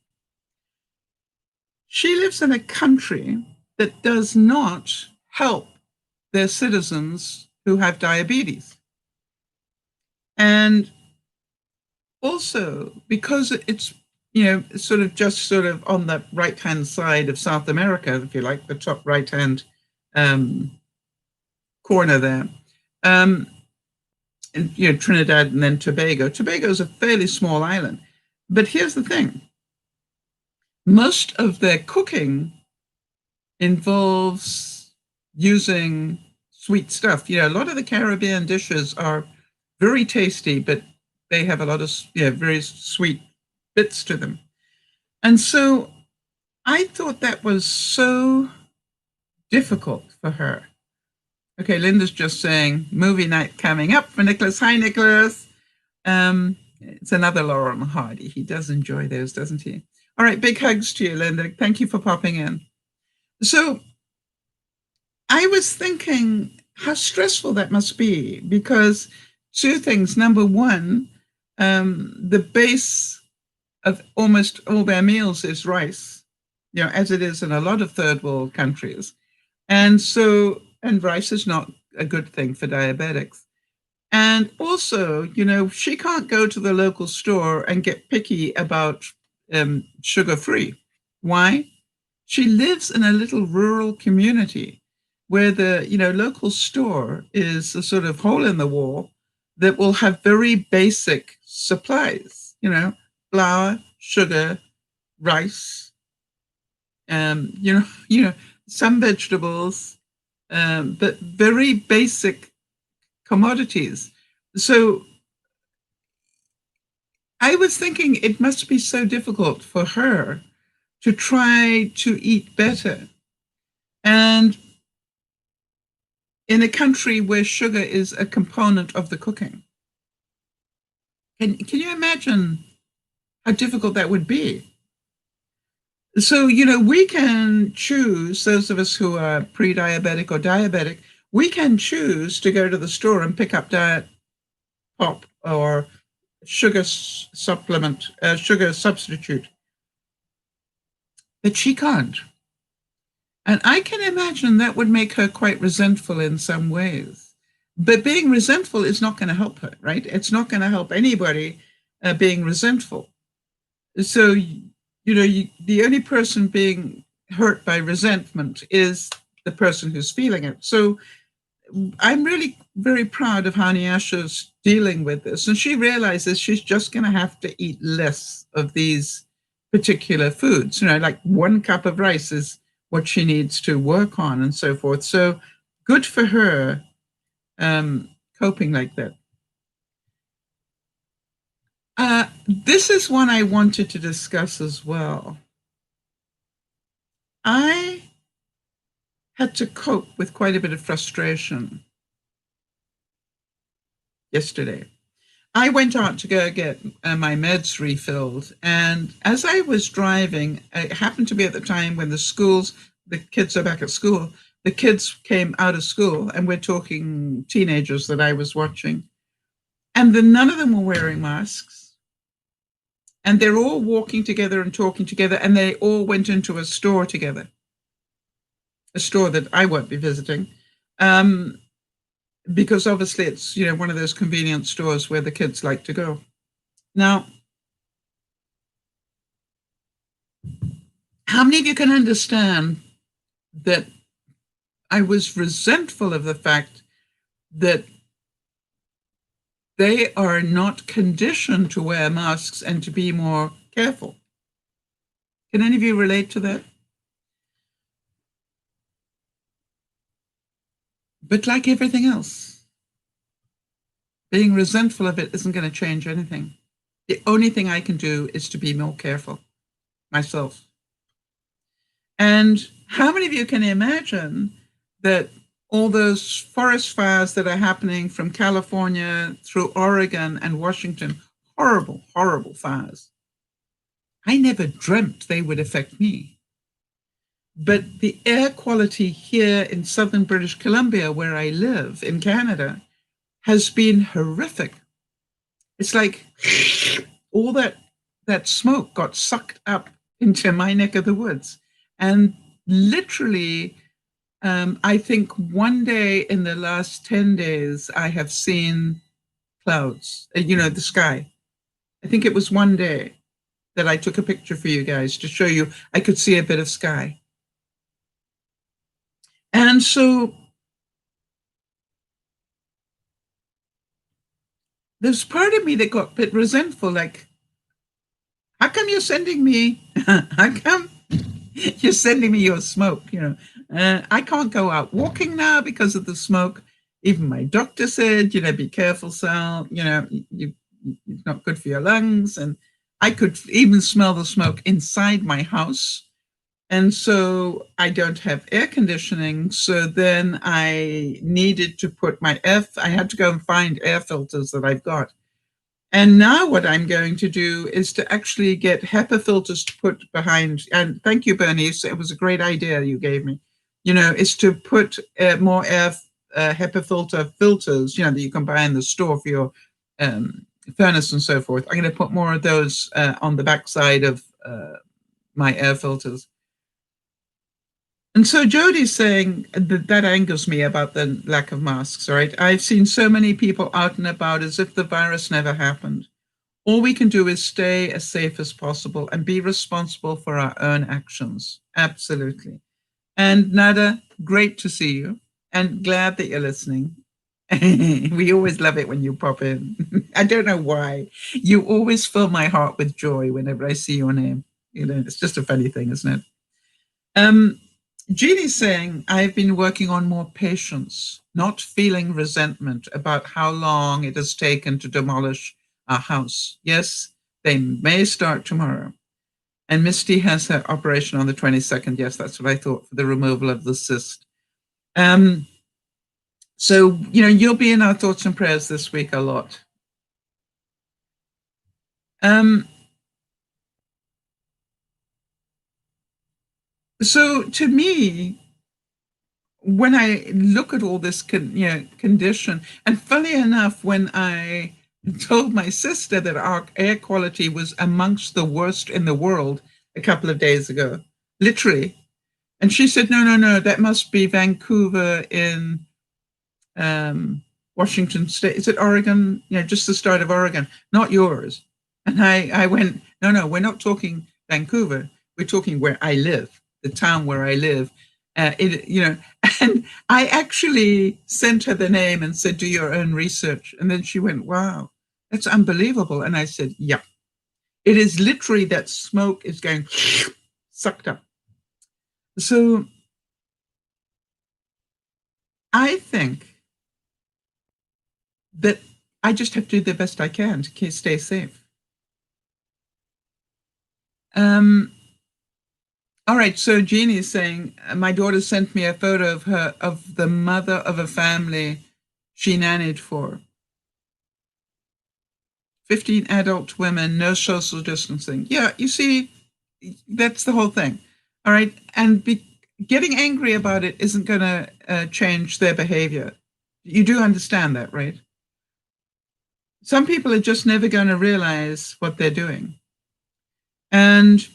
She lives in a country that does not help their citizens who have diabetes. And also, because it's, you know, sort of on the right-hand side of South America, if you like, the top right-hand corner there, and, you know, Trinidad and then Tobago. Tobago is a fairly small island. But here's the thing. Most of their cooking involves using sweet stuff. You know, a lot of the Caribbean dishes are very tasty, but they have a lot of, you know, very sweet bits to them. And so I thought that was so difficult for her. Okay, Linda's just saying movie night coming up for Nicholas. Hi, Nicholas. It's another Laurel and Hardy. He does enjoy those, doesn't he? All right, big hugs to you, Linda. Thank you for popping in. So I was thinking how stressful that must be, because two things. Number one, the base of almost all their meals is rice, you know, as it is in a lot of third world countries. And so, and rice is not a good thing for diabetics. And also, you know, she can't go to the local store and get picky about sugar-free. Why? She lives in a little rural community where the, you know, local store is a sort of hole in the wall that will have very basic supplies, you know, flour, sugar, rice, you know, some vegetables, but very basic commodities. So I was thinking it must be so difficult for her to try to eat better. And in a country where sugar is a component of the cooking. Can you imagine how difficult that would be? So, you know, we can choose, those of us who are pre-diabetic or diabetic, we can choose to go to the store and pick up diet pop or sugar supplement, sugar substitute. But she can't. And I can imagine that would make her quite resentful in some ways. But being resentful is not going to help her, right? It's not going to help anybody being resentful. So, you know, the only person being hurt by resentment is the person who's feeling it. So I'm really very proud of how Nyasha's dealing with this. And she realizes she's just going to have to eat less of these particular foods. You know, like 1 cup of rice is what she needs to work on and so forth. So good for her coping like that. This is one I wanted to discuss as well. I had to cope with quite a bit of frustration yesterday. I went out to go get my meds refilled, and as I was driving, it happened to be at the time when the kids are back at school. The kids came out of school, and we're talking teenagers that I was watching, and none of them were wearing masks, and they're all walking together and talking together, and they all went into a store together, a store that I won't be visiting. Because obviously it's one of those convenience stores where the kids like to go. Now, how many of you can understand that I was resentful of the fact that they are not conditioned to wear masks and to be more careful? Can any of you relate to that? But like everything else, being resentful of it isn't going to change anything. The only thing I can do is to be more careful myself. And how many of you can imagine that all those forest fires that are happening from California through Oregon and Washington, horrible, horrible fires? I never dreamt they would affect me. But the air quality here in southern British Columbia, where I live in Canada, has been horrific. It's like all that smoke got sucked up into my neck of the woods. And literally, I think one day in the last 10 days, I have seen clouds, the sky. I think it was one day that I took a picture for you guys to show you I could see a bit of sky. And so there's part of me that got a bit resentful, like, how come you're sending me, how come you're sending me your smoke? I can't go out walking now because of the smoke. Even my doctor said, be careful, Sal, it's not good for your lungs. And I could even smell the smoke inside my house. And so I don't have air conditioning. So then I needed to put I had to go and find air filters that I've got. And now what I'm going to do is to actually get HEPA filters to put behind, and thank you, Bernice, it was a great idea you gave me, is to put more air HEPA filters, that you can buy in the store for your furnace and so forth. I'm going to put more of those on the backside of my air filters. And so Jody's saying that angers me about the lack of masks, right? I've seen so many people out and about as if the virus never happened. All we can do is stay as safe as possible and be responsible for our own actions. Absolutely. And Nada, great to see you and glad that you're listening. We always love it when you pop in. I don't know why. You always fill my heart with joy whenever I see your name. It's just a funny thing, isn't it? Jeannie's saying, I've been working on more patience, not feeling resentment about how long it has taken to demolish our house. Yes, they may start tomorrow. And Misty has her operation on the 22nd. Yes, that's what I thought, for the removal of the cyst. So, you'll be in our thoughts and prayers this week a lot. So to me, when I look at all this condition, and funny enough, when I told my sister that our air quality was amongst the worst in the world a couple of days ago, literally, and she said, no, that must be Vancouver in Washington State. Is it Oregon? Just the start of Oregon, not yours. And I went, no, we're not talking Vancouver. We're talking where I live, the town where I live. And I actually sent her the name and said, do your own research. And then she went, wow, that's unbelievable. And I said, yeah, it is literally that smoke is going sucked up. So I think that I just have to do the best I can to stay safe. All right, so Jeannie is saying, my daughter sent me a photo of the mother of a family she nannied for. 15 adult women, no social distancing. Yeah, you see, that's the whole thing. All right, and getting angry about it isn't going to change their behavior. You do understand that, right? Some people are just never going to realize what they're doing. And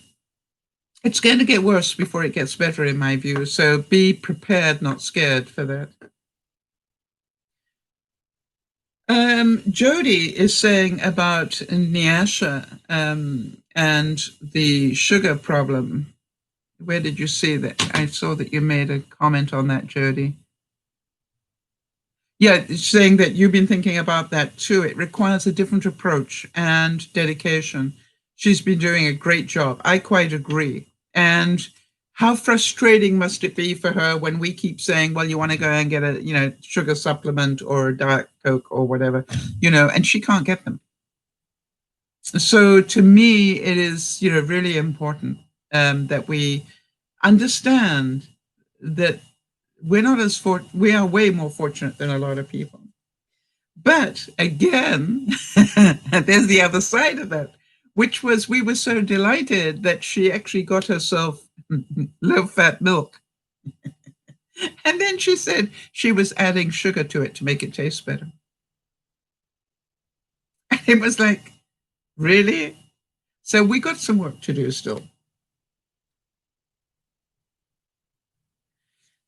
it's going to get worse before it gets better, in my view. So be prepared, not scared for that. Jody is saying about Nyasha and the sugar problem. Where did you see that? I saw that you made a comment on that, Jody. Yeah, saying that you've been thinking about that too. It requires a different approach and dedication. She's been doing a great job. I quite agree. And how frustrating must it be for her when we keep saying, well, you want to go and get a, sugar supplement or Diet Coke or whatever, and she can't get them. So to me, it is, really important that we understand that we are way more fortunate than a lot of people. But again, there's the other side of that, which was we were so delighted that she actually got herself low-fat milk. And then she said she was adding sugar to it to make it taste better. And it was like, really? So we got some work to do still.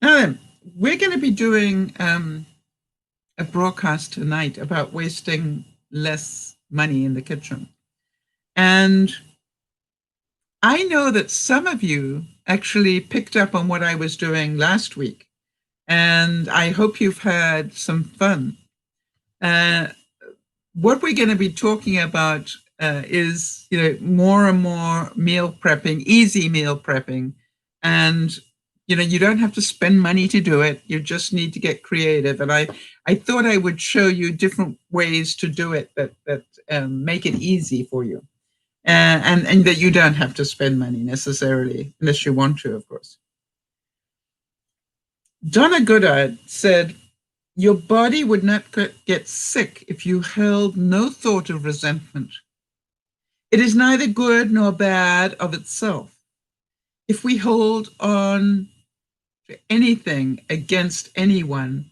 Now then, we're going to be doing a broadcast tonight about wasting less money in the kitchen. And I know that some of you actually picked up on what I was doing last week, and I hope you've had some fun. What we're going to be talking about is, more and more meal prepping, easy meal prepping, and you don't have to spend money to do it. You just need to get creative. And I thought I would show you different ways to do it that make it easy for you. And that you don't have to spend money necessarily, unless you want to, of course. Donna Goodard said, your body would not get sick if you held no thought of resentment. It is neither good nor bad of itself. If we hold on to anything against anyone,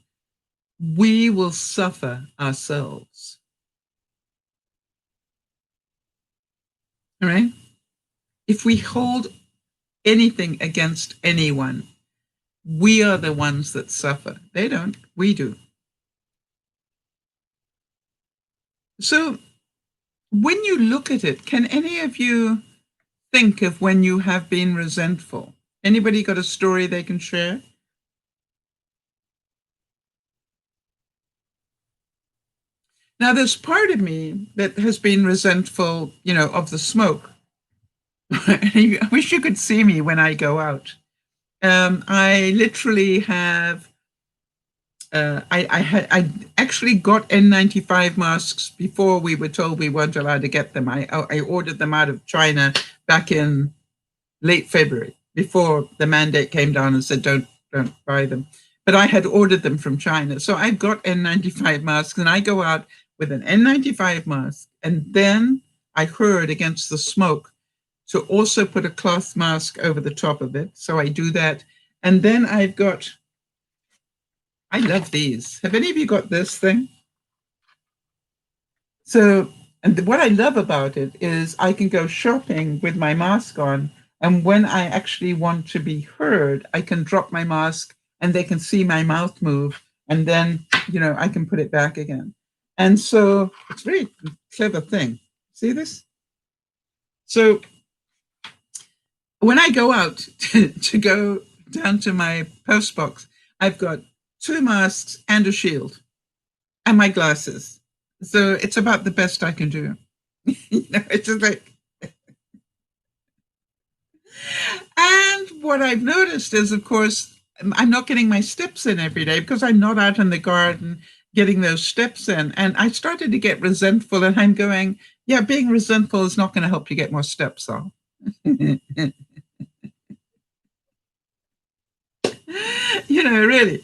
we will suffer ourselves. All right? If we hold anything against anyone, we are the ones that suffer. They don't, we do. So when you look at it, can any of you think of when you have been resentful? Anybody got a story they can share? Now, there's part of me that has been resentful, of the smoke. I wish you could see me when I go out. I literally have, I actually got N95 masks before we were told we weren't allowed to get them. I ordered them out of China back in late February, before the mandate came down and said, don't buy them. But I had ordered them from China. So I've got N95 masks, and I go out with an N95 mask. And then I heard against the smoke to also put a cloth mask over the top of it. So I do that. And then I've got, I love these. Have any of you got this thing? So, and what I love about it is I can go shopping with my mask on. And when I actually want to be heard, I can drop my mask and they can see my mouth move. And then, I can put it back again. And so it's a very clever thing. See this? So when I go out to go down to my post box, I've got 2 masks and a shield and my glasses. So it's about the best I can do. It's just like, and what I've noticed is, of course, I'm not getting my steps in every day because I'm not out in the garden getting those steps in. And I started to get resentful, and I'm going, yeah, being resentful is not going to help you get more steps on. Really,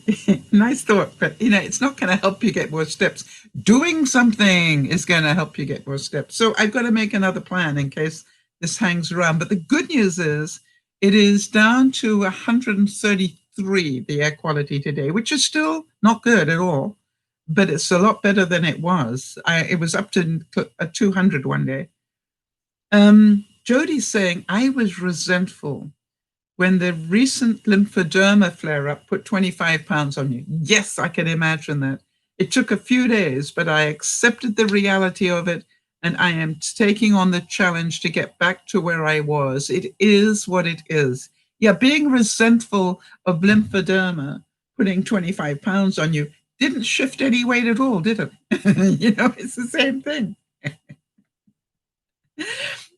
nice thought, but it's not going to help you get more steps. Doing something is going to help you get more steps. So I've got to make another plan in case this hangs around. But the good news is it is down to 133, the air quality today, which is still not good at all, but it's a lot better than it was. It was up to 200 one day. Jody's saying, I was resentful when the recent lymphoderma flare-up put 25 pounds on you. Yes, I can imagine that. It took a few days, but I accepted the reality of it, and I am taking on the challenge to get back to where I was. It is what it is. Yeah, being resentful of lymphoderma putting 25 pounds on you didn't shift any weight at all, did it? It's the same thing.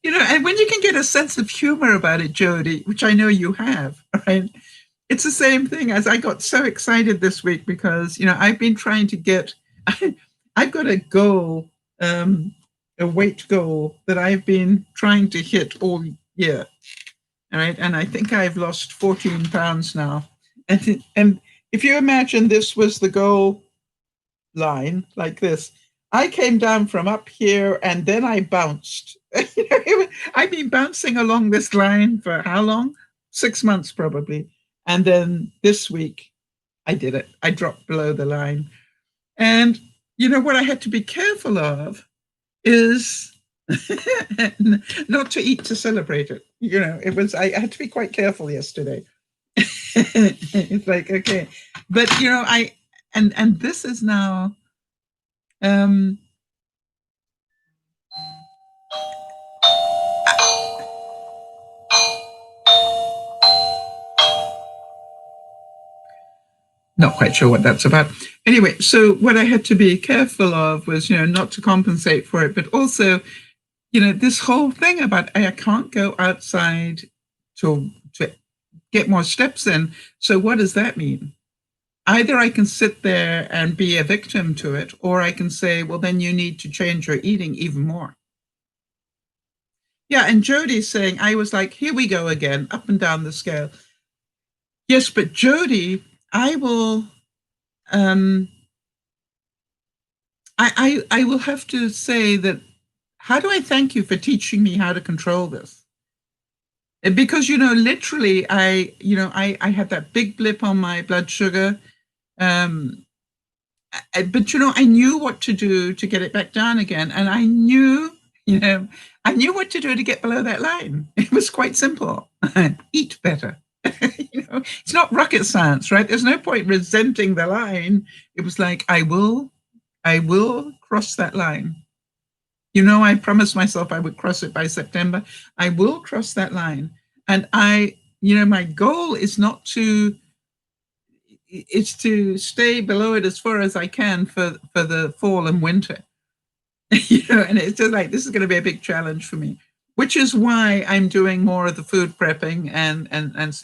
And when you can get a sense of humor about it, Jody, which I know you have, right? It's the same thing as I got so excited this week because, I've been trying to get, I've got a goal, a weight goal that I've been trying to hit all year. All right. And I think I've lost 14 pounds now. And if you imagine this was the goal line like this, I came down from up here and then I bounced. I've been bouncing along this line for how long? 6 months probably. And then this week I did it. I dropped below the line. And what I had to be careful of is not to eat to celebrate it. I had to be quite careful yesterday. It's like, okay. But and this is now not quite sure what that's about. Anyway, so what I had to be careful of was, not to compensate for it, but also, this whole thing about I can't go outside to get more steps in. So what does that mean? Either I can sit there and be a victim to it, or I can say, well, then you need to change your eating even more. Yeah, and Jody's saying, I was like, here we go again, up and down the scale. Yes, but Jody, I will, I will have to say that, how do I thank you for teaching me how to control this? Because, literally, I had that big blip on my blood sugar. But, I knew what to do to get it back down again. And I knew what to do to get below that line. It was quite simple. Eat better. It's not rocket science, right? There's no point resenting the line. It was like, I will cross that line. I promised myself I would cross it by September. I will cross that line. And my goal is not to, it's to stay below it as far as I can for the fall and winter. And it's just like, this is going to be a big challenge for me, which is why I'm doing more of the food prepping and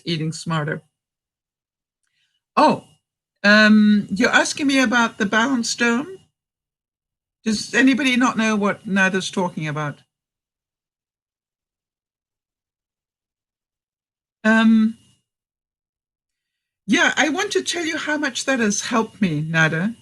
eating smarter. Oh, you're asking me about the balanced dome? Does anybody not know what Nada's talking about? Yeah, I want to tell you how much that has helped me, Nada.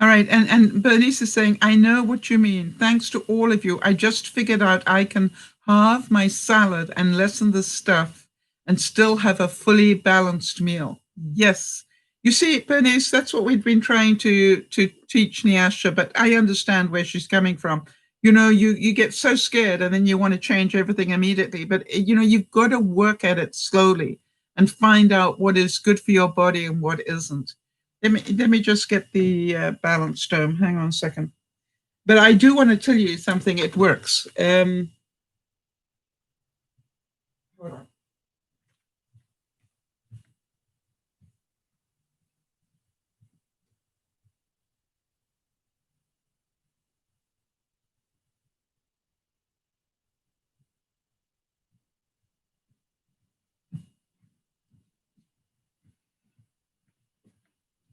All right, and Bernice is saying, I know what you mean. Thanks to all of you. I just figured out I can halve my salad and lessen the stuff and still have a fully balanced meal. Yes. You see, Bernice, that's what we've been trying to teach Nyasha, but I understand where she's coming from. You get so scared and then you want to change everything immediately, but you've got to work at it slowly and find out what is good for your body and what isn't. Let me just get the balance dome. Hang on a second. But I do want to tell you something. It works. Hold on.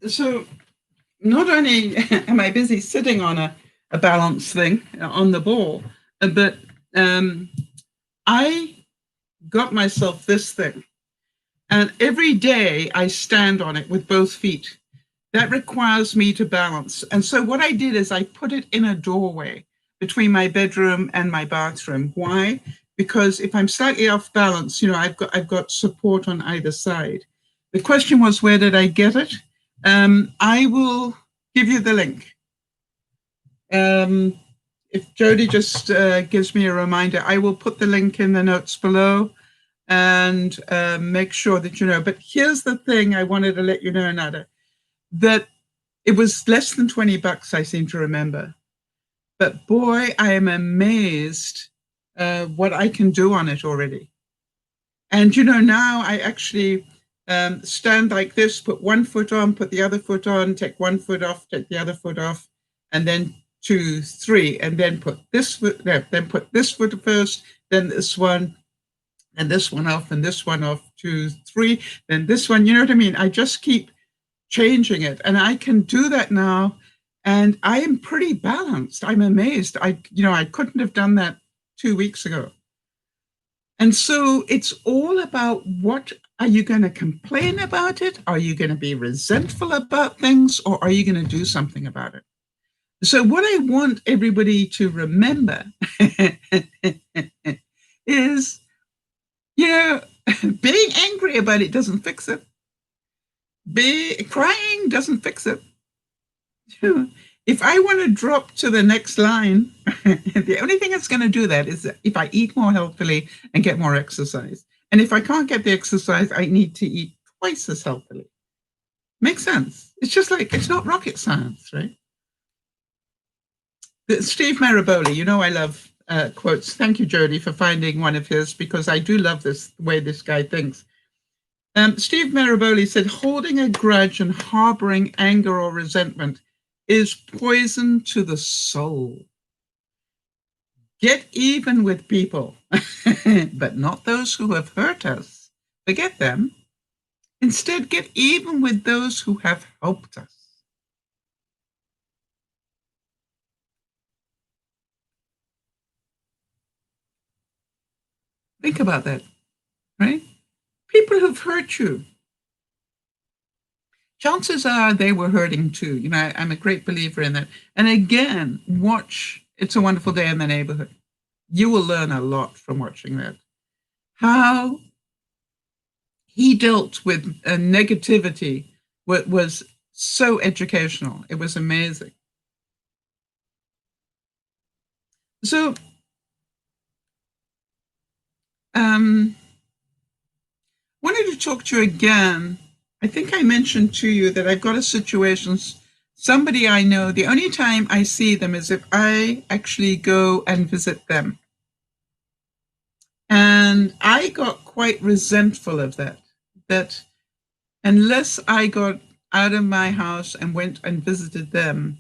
So not only am I busy sitting on a balance thing on the ball, but I got myself this thing, and every day I stand on it with both feet. That requires me to balance. And so what I did is I put it in a doorway between my bedroom and my bathroom. Why? Because if I'm slightly off balance, I've got support on either side. The question was, where did I get it? I will give you the link. If Jody just gives me a reminder, I will put the link in the notes below and make sure that you know. But here's the thing I wanted to let you know, Nada, that it was less than $20, I seem to remember. But boy, I am amazed what I can do on it already. And now I actually stand like this, put one foot on, put the other foot on, take one foot off, take the other foot off, and then 2, 3, and then put this foot there, then put this foot first, then this one, and this one off, and this one off, 2, 3, then this one. You know what I mean? I just keep changing it, and I can do that now, and I am pretty balanced. I'm amazed. I couldn't have done that 2 weeks ago. And so it's all about, what are you going to complain about it? Are you going to be resentful about things, or are you going to do something about it? So what I want everybody to remember is, being angry about it doesn't fix it. Crying doesn't fix it. If I want to drop to the next line, the only thing that's going to do that is if I eat more healthily and get more exercise. And if I can't get the exercise, I need to eat twice as healthily. Makes sense. It's just like, it's not rocket science, right? Steve Maraboli, I love quotes. Thank you, Jody, for finding one of his, because I do love the way this guy thinks. Steve Maraboli said, holding a grudge and harboring anger or resentment is poison to the soul. Get even with people, but not those who have hurt us. Forget them. Instead, get even with those who have helped us. Think about that, right? People who've hurt you, chances are they were hurting too. I'm a great believer in that. And again, watch It's a Wonderful Day in the Neighborhood. You will learn a lot from watching that. How he dealt with negativity was so educational. It was amazing. So, wanted to talk to you again. I think I mentioned to you that I've got a situation, somebody I know, the only time I see them is if I actually go and visit them. And I got quite resentful of that unless I got out of my house and went and visited them,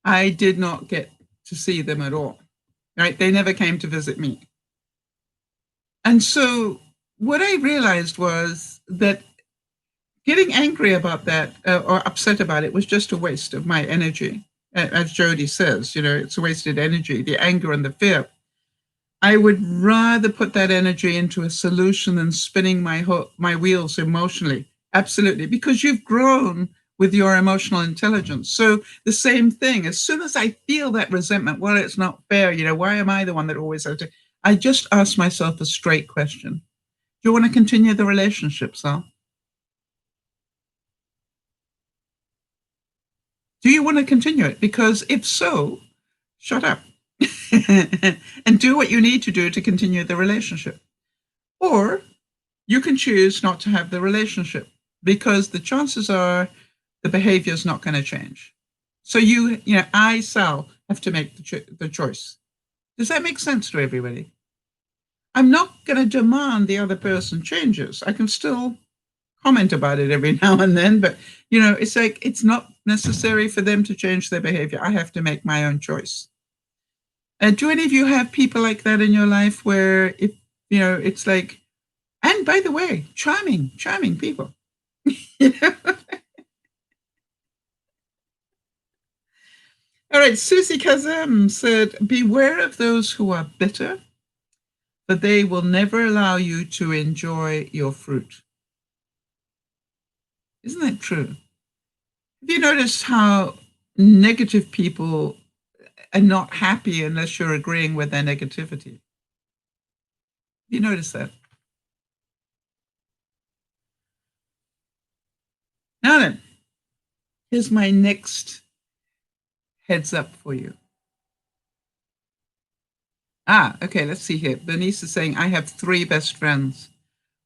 I did not get to see them at all, right? They never came to visit me. And so what I realized was that getting angry about that or upset about it was just a waste of my energy. As Jody says, it's a wasted energy, the anger and the fear. I would rather put that energy into a solution than spinning my wheels emotionally. Absolutely, because you've grown with your emotional intelligence. So the same thing, as soon as I feel that resentment, well, it's not fair, why am I the one that always has to? I just ask myself a straight question. Do you want to continue the relationship, Sal? Do you want to continue it? Because if so, shut up and do what you need to do to continue the relationship. Or you can choose not to have the relationship, because the chances are the behavior is not going to change. So I, Sal, have to make the choice. Does that make sense to everybody? I'm not going to demand the other person changes. I can still comment about it every now and then, but it's like, it's not necessary for them to change their behavior. I have to make my own choice. Do any of you have people like that in your life where it's like, and by the way, charming people. All right, Susie Kazem said, beware of those who are bitter, but they will never allow you to enjoy your fruit. Isn't that true? Have you noticed how negative people are not happy unless you're agreeing with their negativity? Have you noticed that? Now then, here's my next heads up for you. Okay, let's see here. Bernice is saying, I have 3 best friends.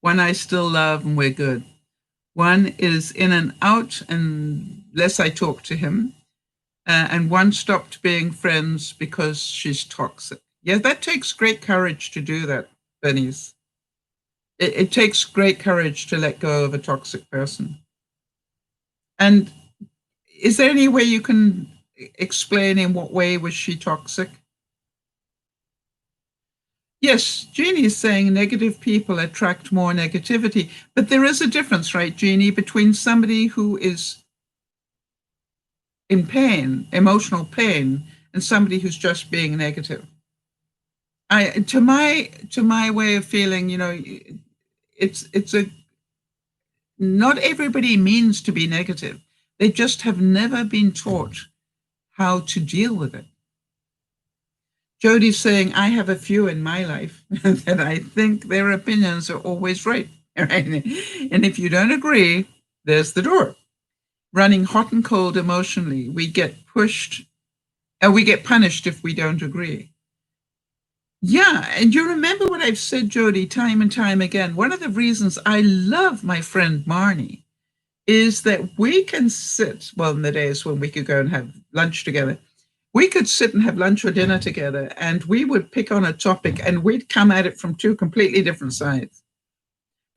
One I still love and we're good. One is in and out unless I talk to him. And one stopped being friends because she's toxic. Yeah, that takes great courage to do that, Bernice. It takes great courage to let go of a toxic person. And is there any way you can explain in what way was she toxic? Yes, Jeannie is saying negative people attract more negativity, but there is a difference, right, Jeannie, between somebody who is in pain, emotional pain, and somebody who's just being negative. To my way of feeling, it's a not everybody means to be negative. They just have never been taught how to deal with it. Jody's saying, I have a few in my life that I think their opinions are always right. Right? And if you don't agree, there's the door. Running hot and cold emotionally, we get punished if we don't agree. Yeah, and you remember what I've said, Jody, time and time again. One of the reasons I love my friend Marnie is that we can sit, well, in the days when we could go and have lunch together, we could sit and have lunch or dinner together, and we would pick on a topic and we'd come at it from 2 completely different sides.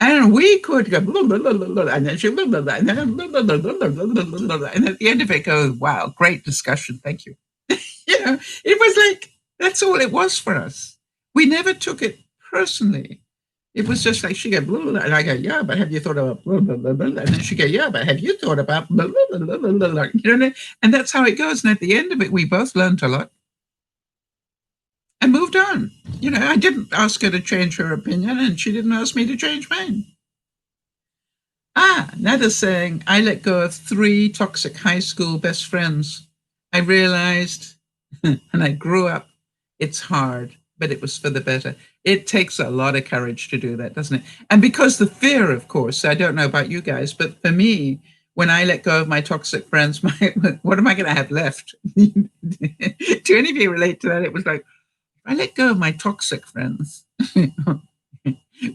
And we could go, blah, blah, blah, blah, and then she, blah, blah, blah, and then, blah, blah, blah, blah, blah, blah, blah, blah, and at the end of it, go, wow, great discussion, thank you. It was like, that's all it was for us. We never took it personally. It was just like she go, blah, blah, blah, and I go, yeah, but have you thought about blah, blah, blah, blah, and then she go, yeah, but have you thought about blah, blah, blah, blah, blah, blah, and that's how it goes. And at the end of it, we both learned a lot and moved on. I didn't ask her to change her opinion, and she didn't ask me to change mine. Nada's saying, I let go of 3 toxic high school best friends. I realized, and I grew up, it's hard, but it was for the better. It takes a lot of courage to do that, doesn't it? And because the fear, of course, I don't know about you guys, but for me, when I let go of my toxic friends, what am I going to have left? Do any of you relate to that? It was like, if I let go of my toxic friends,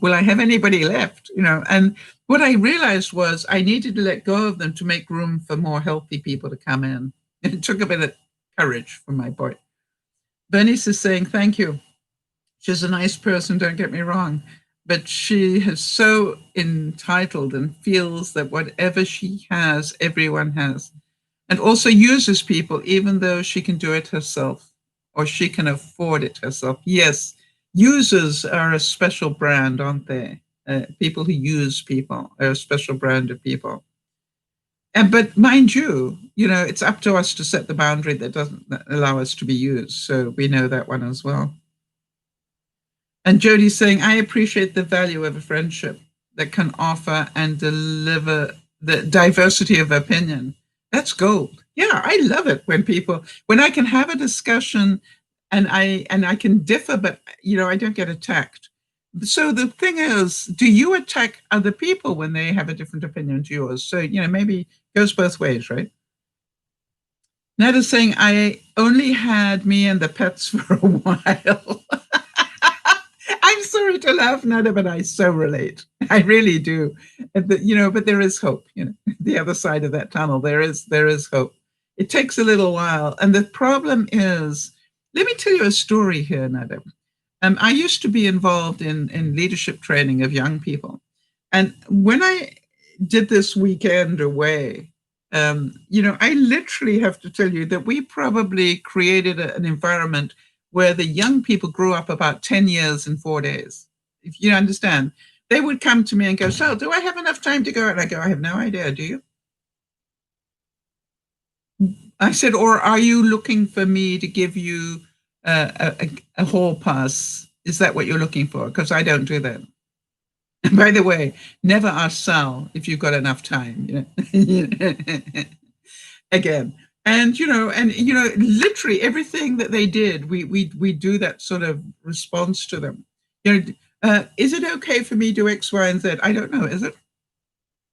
will I have anybody left? And what I realized was I needed to let go of them to make room for more healthy people to come in. It took a bit of courage from my boy. Bernice is saying, thank you. She's a nice person, don't get me wrong, but she is so entitled and feels that whatever she has, everyone has, and also uses people, even though she can do it herself or she can afford it herself. Yes, users are a special brand, aren't they? People who use people are a special brand of people. But mind you, it's up to us to set the boundary that doesn't allow us to be used. So we know that one as well. And Jody's saying, I appreciate the value of a friendship that can offer and deliver the diversity of opinion. That's gold. Yeah, I love it when I can have a discussion and I can differ, but I don't get attacked. So the thing is, do you attack other people when they have a different opinion to yours? So, maybe it goes both ways, right? Ned is saying, I only had me and the pets for a while. I'm sorry to laugh, Nada, but I so relate. I really do. But there is hope. The other side of that tunnel, there is hope. It takes a little while, and the problem is, let me tell you a story here, Nada. I used to be involved in leadership training of young people, and when I did this weekend away, I literally have to tell you that we probably created an environment where the young people grew up about 10 years in 4 days. If you understand, they would come to me and go, so do I have enough time to go? And I go, I have no idea. Do you? I said, or are you looking for me to give you a hall pass Is that what you're looking for? Because I don't do that. And by the way, never ask Sal if you've got enough time. Again. And literally everything that they did, we do that sort of response to them. Is it okay for me to do X, Y, and Z? I don't know. Is it?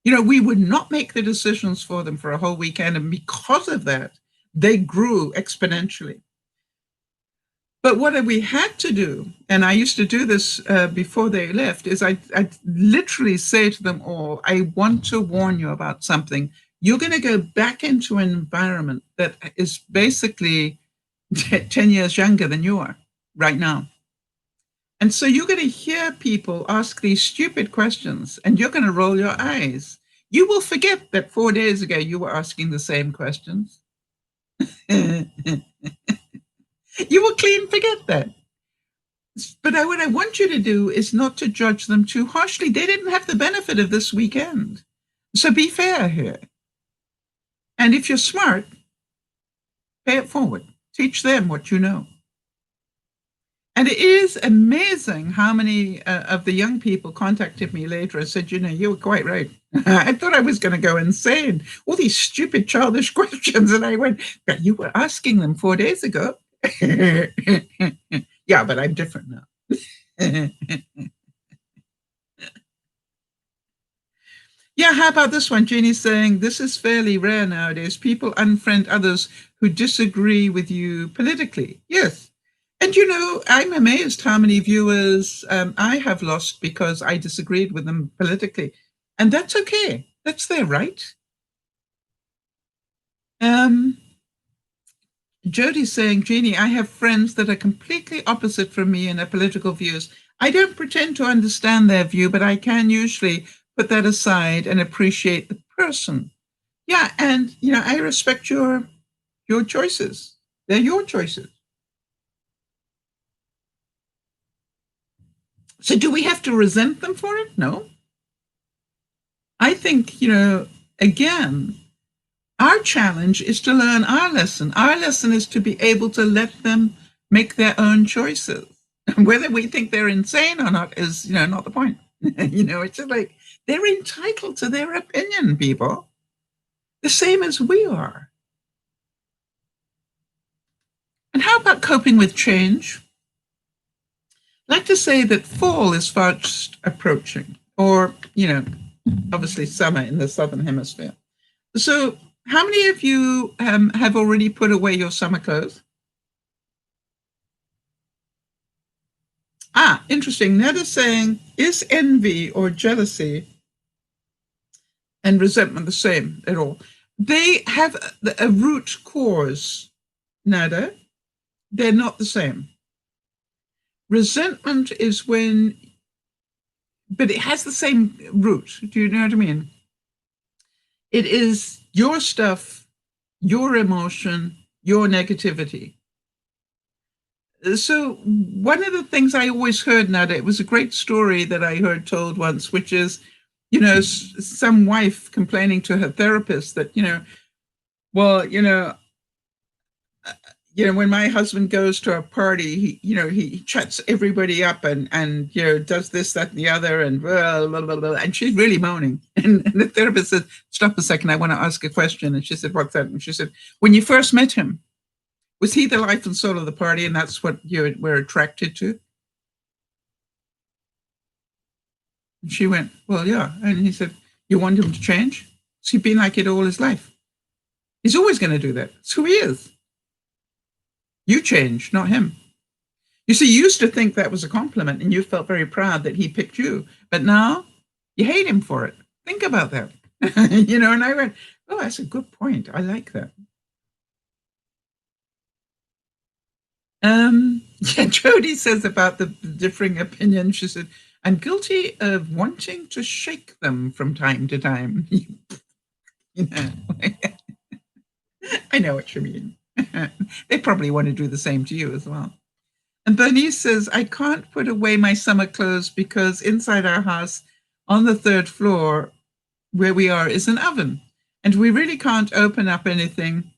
We would not make the decisions for them for a whole weekend, and because of that, they grew exponentially. But what we had to do, and I used to do this before they left, is I literally say to them all, I want to warn you about something. You're going to go back into an environment that is basically 10 years younger than you are right now. And so you're going to hear people ask these stupid questions, and you're going to roll your eyes. You will forget that 4 days ago you were asking the same questions. You will clean forget that. But what I want you to do is not to judge them too harshly. They didn't have the benefit of this weekend. So be fair here. And if you're smart, pay it forward. Teach them what you know. And it is amazing how many of the young people contacted me later and said, you were quite right. I thought I was going to go insane. All these stupid, childish questions. And I went, but you were asking them 4 days ago. Yeah, but I'm different now. Yeah, how about this one? Jeannie's saying, this is fairly rare nowadays. People unfriend others who disagree with you politically. Yes. And I'm amazed how many viewers I have lost because I disagreed with them politically. And that's okay. That's their right. Jody's saying, Jeannie, I have friends that are completely opposite from me in their political views. I don't pretend to understand their view, but I can usually put that aside and appreciate the person. Yeah, and I respect your choices. They're your choices. So do we have to resent them for it? No. I think, again, our challenge is to learn our lesson. Our lesson is to be able to let them make their own choices. Whether we think they're insane or not is, not the point. It's just like they're entitled to their opinion, people. The same as we are. And how about coping with change? I'd like to say that fall is fast approaching, or, obviously summer in the Southern Hemisphere. So how many of you have already put away your summer clothes? Interesting. Ned is saying, is envy or jealousy and resentment the same at all? They have a root cause, Nada. They're not the same. Resentment is when, but it has the same root. Do you know what I mean? It is your stuff, your emotion, your negativity. So one of the things I always heard, Nada, it was a great story that I heard told once, which is, some wife complaining to her therapist that, when my husband goes to a party, he chats everybody up and does this, that, and the other, and blah, blah, blah, blah, and she's really moaning. And the therapist said, stop a second, I want to ask a question. And she said, what's that? And she said, when you first met him, was he the life and soul of the party, and that's what you were attracted to? And she went, well, yeah. And he said, you want him to change? So he's been like it all his life. He's always going to do that. It's who he is. You change, not him. You see, you used to think that was a compliment, and you felt very proud that he picked you. But now you hate him for it. Think about that. And I went, oh, that's a good point. I like that. Yeah, Jody says about the differing opinions, she said, I'm guilty of wanting to shake them from time to time. I know what you mean. They probably want to do the same to you as well. And Bernice says, I can't put away my summer clothes because inside our house on the 3rd floor where we are is an oven. And we really can't open up anything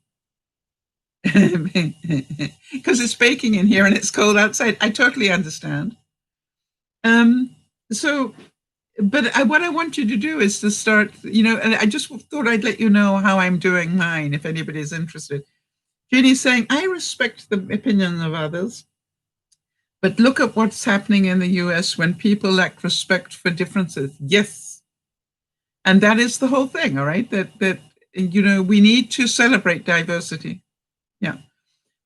because it's baking in here and it's cold outside. I totally understand. So, but what I want you to do is to start, and I just thought I'd let you know how I'm doing mine if anybody's interested. Jeannie's saying, I respect the opinion of others, but look at what's happening in the US when people lack respect for differences. Yes. And that is the whole thing, all right? That we need to celebrate diversity. Yeah.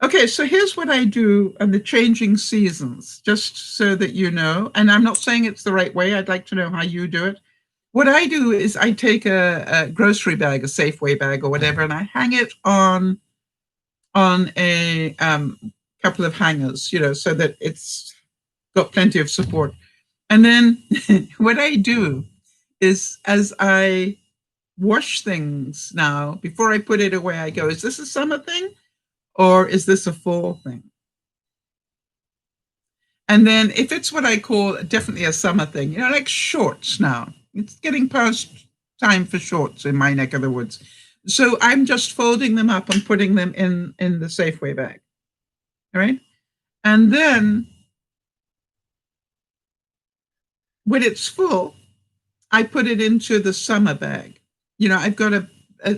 Okay, so here's what I do on the changing seasons, just so that you know. And I'm not saying it's the right way. I'd like to know how you do it. What I do is I take a grocery bag, a Safeway bag or whatever, and I hang it on a couple of hangers, so that it's got plenty of support. And then what I do is, as I wash things now, before I put it away, I go, is this a summer thing or is this a fall thing? And then if it's what I call definitely a summer thing, like shorts now, it's getting past time for shorts in my neck of the woods. So I'm just folding them up and putting them in the Safeway bag. All right. And then when it's full, I put it into the summer bag. I've got a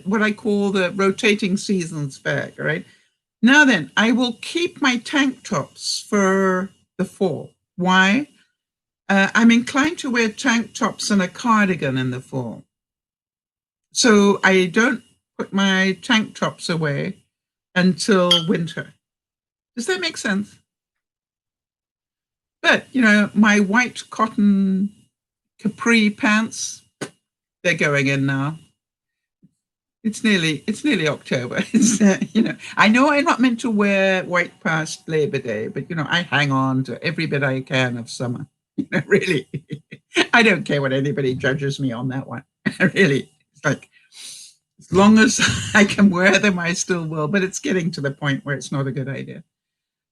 what I call the rotating seasons bag. All right. Now then, I will keep my tank tops for the fall. Why? I'm inclined to wear tank tops and a cardigan in the fall. So I don't put my tank tops away until winter. Does that make sense? But, my white cotton capri pants, they're going in now. It's nearly October. I know I'm not meant to wear white past Labor Day, but, I hang on to every bit I can of summer. Really. I don't care what anybody judges me on that one. Really. It's like, as long as I can wear them, I still will, but it's getting to the point where it's not a good idea.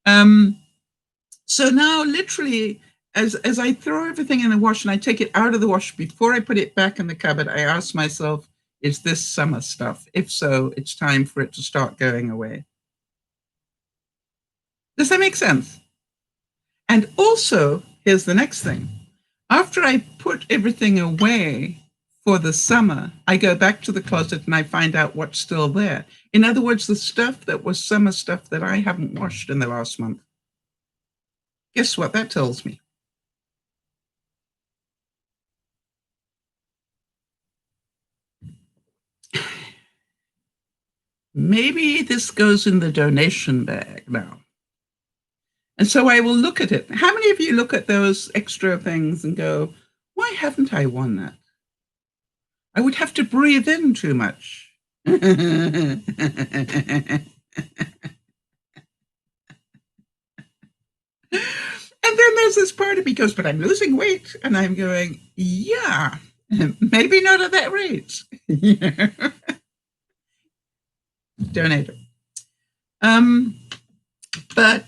So now literally, as I throw everything in the wash and I take it out of the wash, before I put it back in the cupboard, I ask myself, is this summer stuff? If so, it's time for it to start going away. Does that make sense? And also, here's the next thing. After I put everything away for the summer, I go back to the closet and I find out what's still there. In other words, the stuff that was summer stuff that I haven't washed in the last month. Guess what that tells me? Maybe this goes in the donation bag now. And so I will look at it. How many of you look at those extra things and go, why haven't I won that? I would have to breathe in too much. And then there's this part of me goes, but I'm losing weight. And I'm going, yeah, maybe not at that rate. Donator. But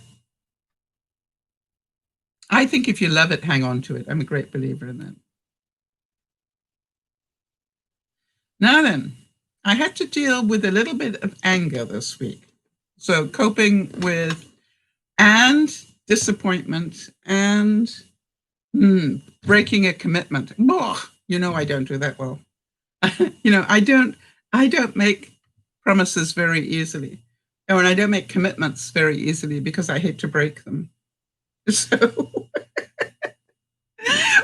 I think if you love it, hang on to it. I'm a great believer in that. Now then, I had to deal with a little bit of anger this week. So coping with and disappointment and breaking a commitment. Oh, I don't do that well. I don't make promises very easily. And I don't make commitments very easily because I hate to break them. So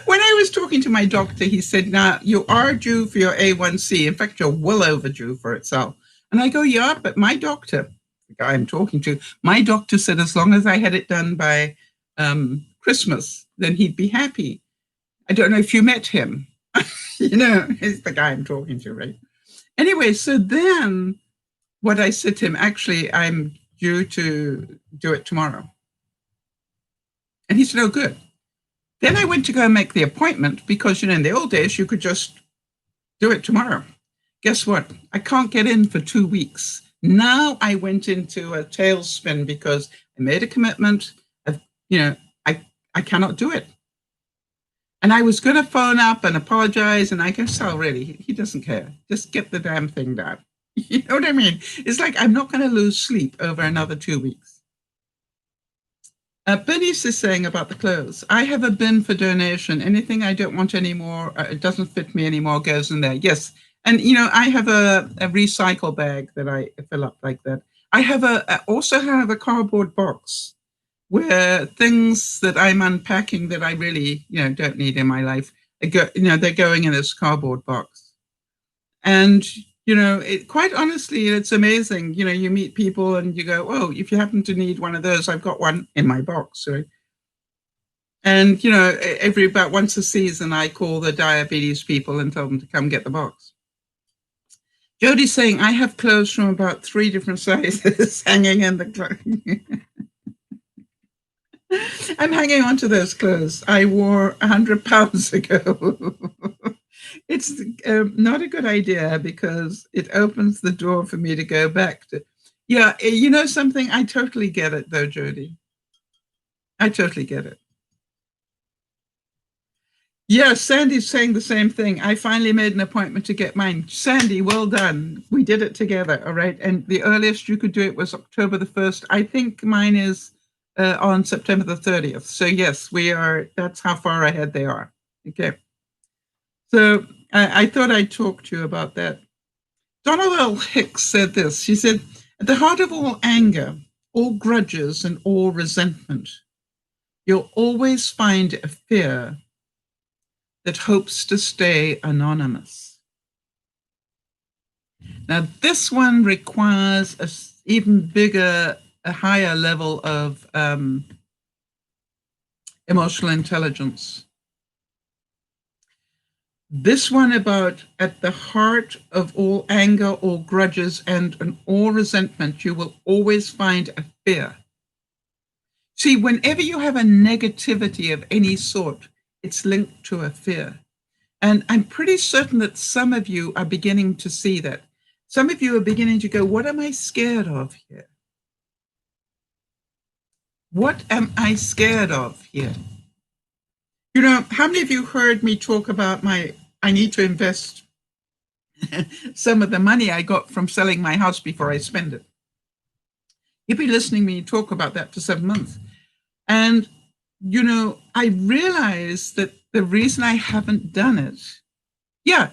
when I was talking to my doctor, he said, now you are due for your A1C. In fact, you're well overdue for it, Sal. And I go, yeah, but my doctor, the guy I'm talking to, my doctor said as long as I had it done by Christmas, then he'd be happy. I don't know if you met him. He's the guy I'm talking to, right? Anyway, so then what I said to him, actually, I'm due to do it tomorrow. And he said, oh, good. Then I went to go and make the appointment because, in the old days, you could just do it tomorrow. Guess what? I can't get in for 2 weeks. Now I went into a tailspin because I made a commitment. I cannot do it. And I was going to phone up and apologize. And I guess, oh, really, he doesn't care. Just get the damn thing done. You know what I mean? It's like I'm not going to lose sleep over another 2 weeks. Bernice is saying about the clothes. I have a bin for donation. Anything I don't want anymore, it doesn't fit me anymore, goes in there. Yes. And, I have a recycle bag that I fill up like that. I also have a cardboard box where things that I'm unpacking that I really, don't need in my life, they're going in this cardboard box. And, quite honestly, it's amazing. You meet people and you go, oh, if you happen to need one of those, I've got one in my box, right? And, every about once a season, I call the diabetes people and tell them to come get the box. Jody's saying, I have clothes from about 3 different sizes hanging in the closet. I'm hanging on to those clothes I wore 100 pounds ago. It's not a good idea because it opens the door for me to go back to. Yeah, you know something? I totally get it, though, Jody. I totally get it. Yeah, Sandy's saying the same thing. I finally made an appointment to get mine. Sandy, well done. We did it together, all right? And the earliest you could do it was October the 1st. I think mine is on September the 30th. So yes, that's how far ahead they are. Okay. So I thought I'd talk to you about that. Donald L. Hicks said this. She said, at the heart of all anger, all grudges, and all resentment, you'll always find a fear that hopes to stay anonymous. Now, this one requires a higher level of emotional intelligence. This one about at the heart of all anger, all grudges, and all resentment, you will always find a fear. See, whenever you have a negativity of any sort, it's linked to a fear. And I'm pretty certain that some of you are beginning to see that. Some of you are beginning to go, what am I scared of here? What am I scared of here? How many of you heard me talk about I need to invest some of the money I got from selling my house before I spend it? You've been listening to me talk about that for 7 months. And, I realized that the reason I haven't done it, yeah,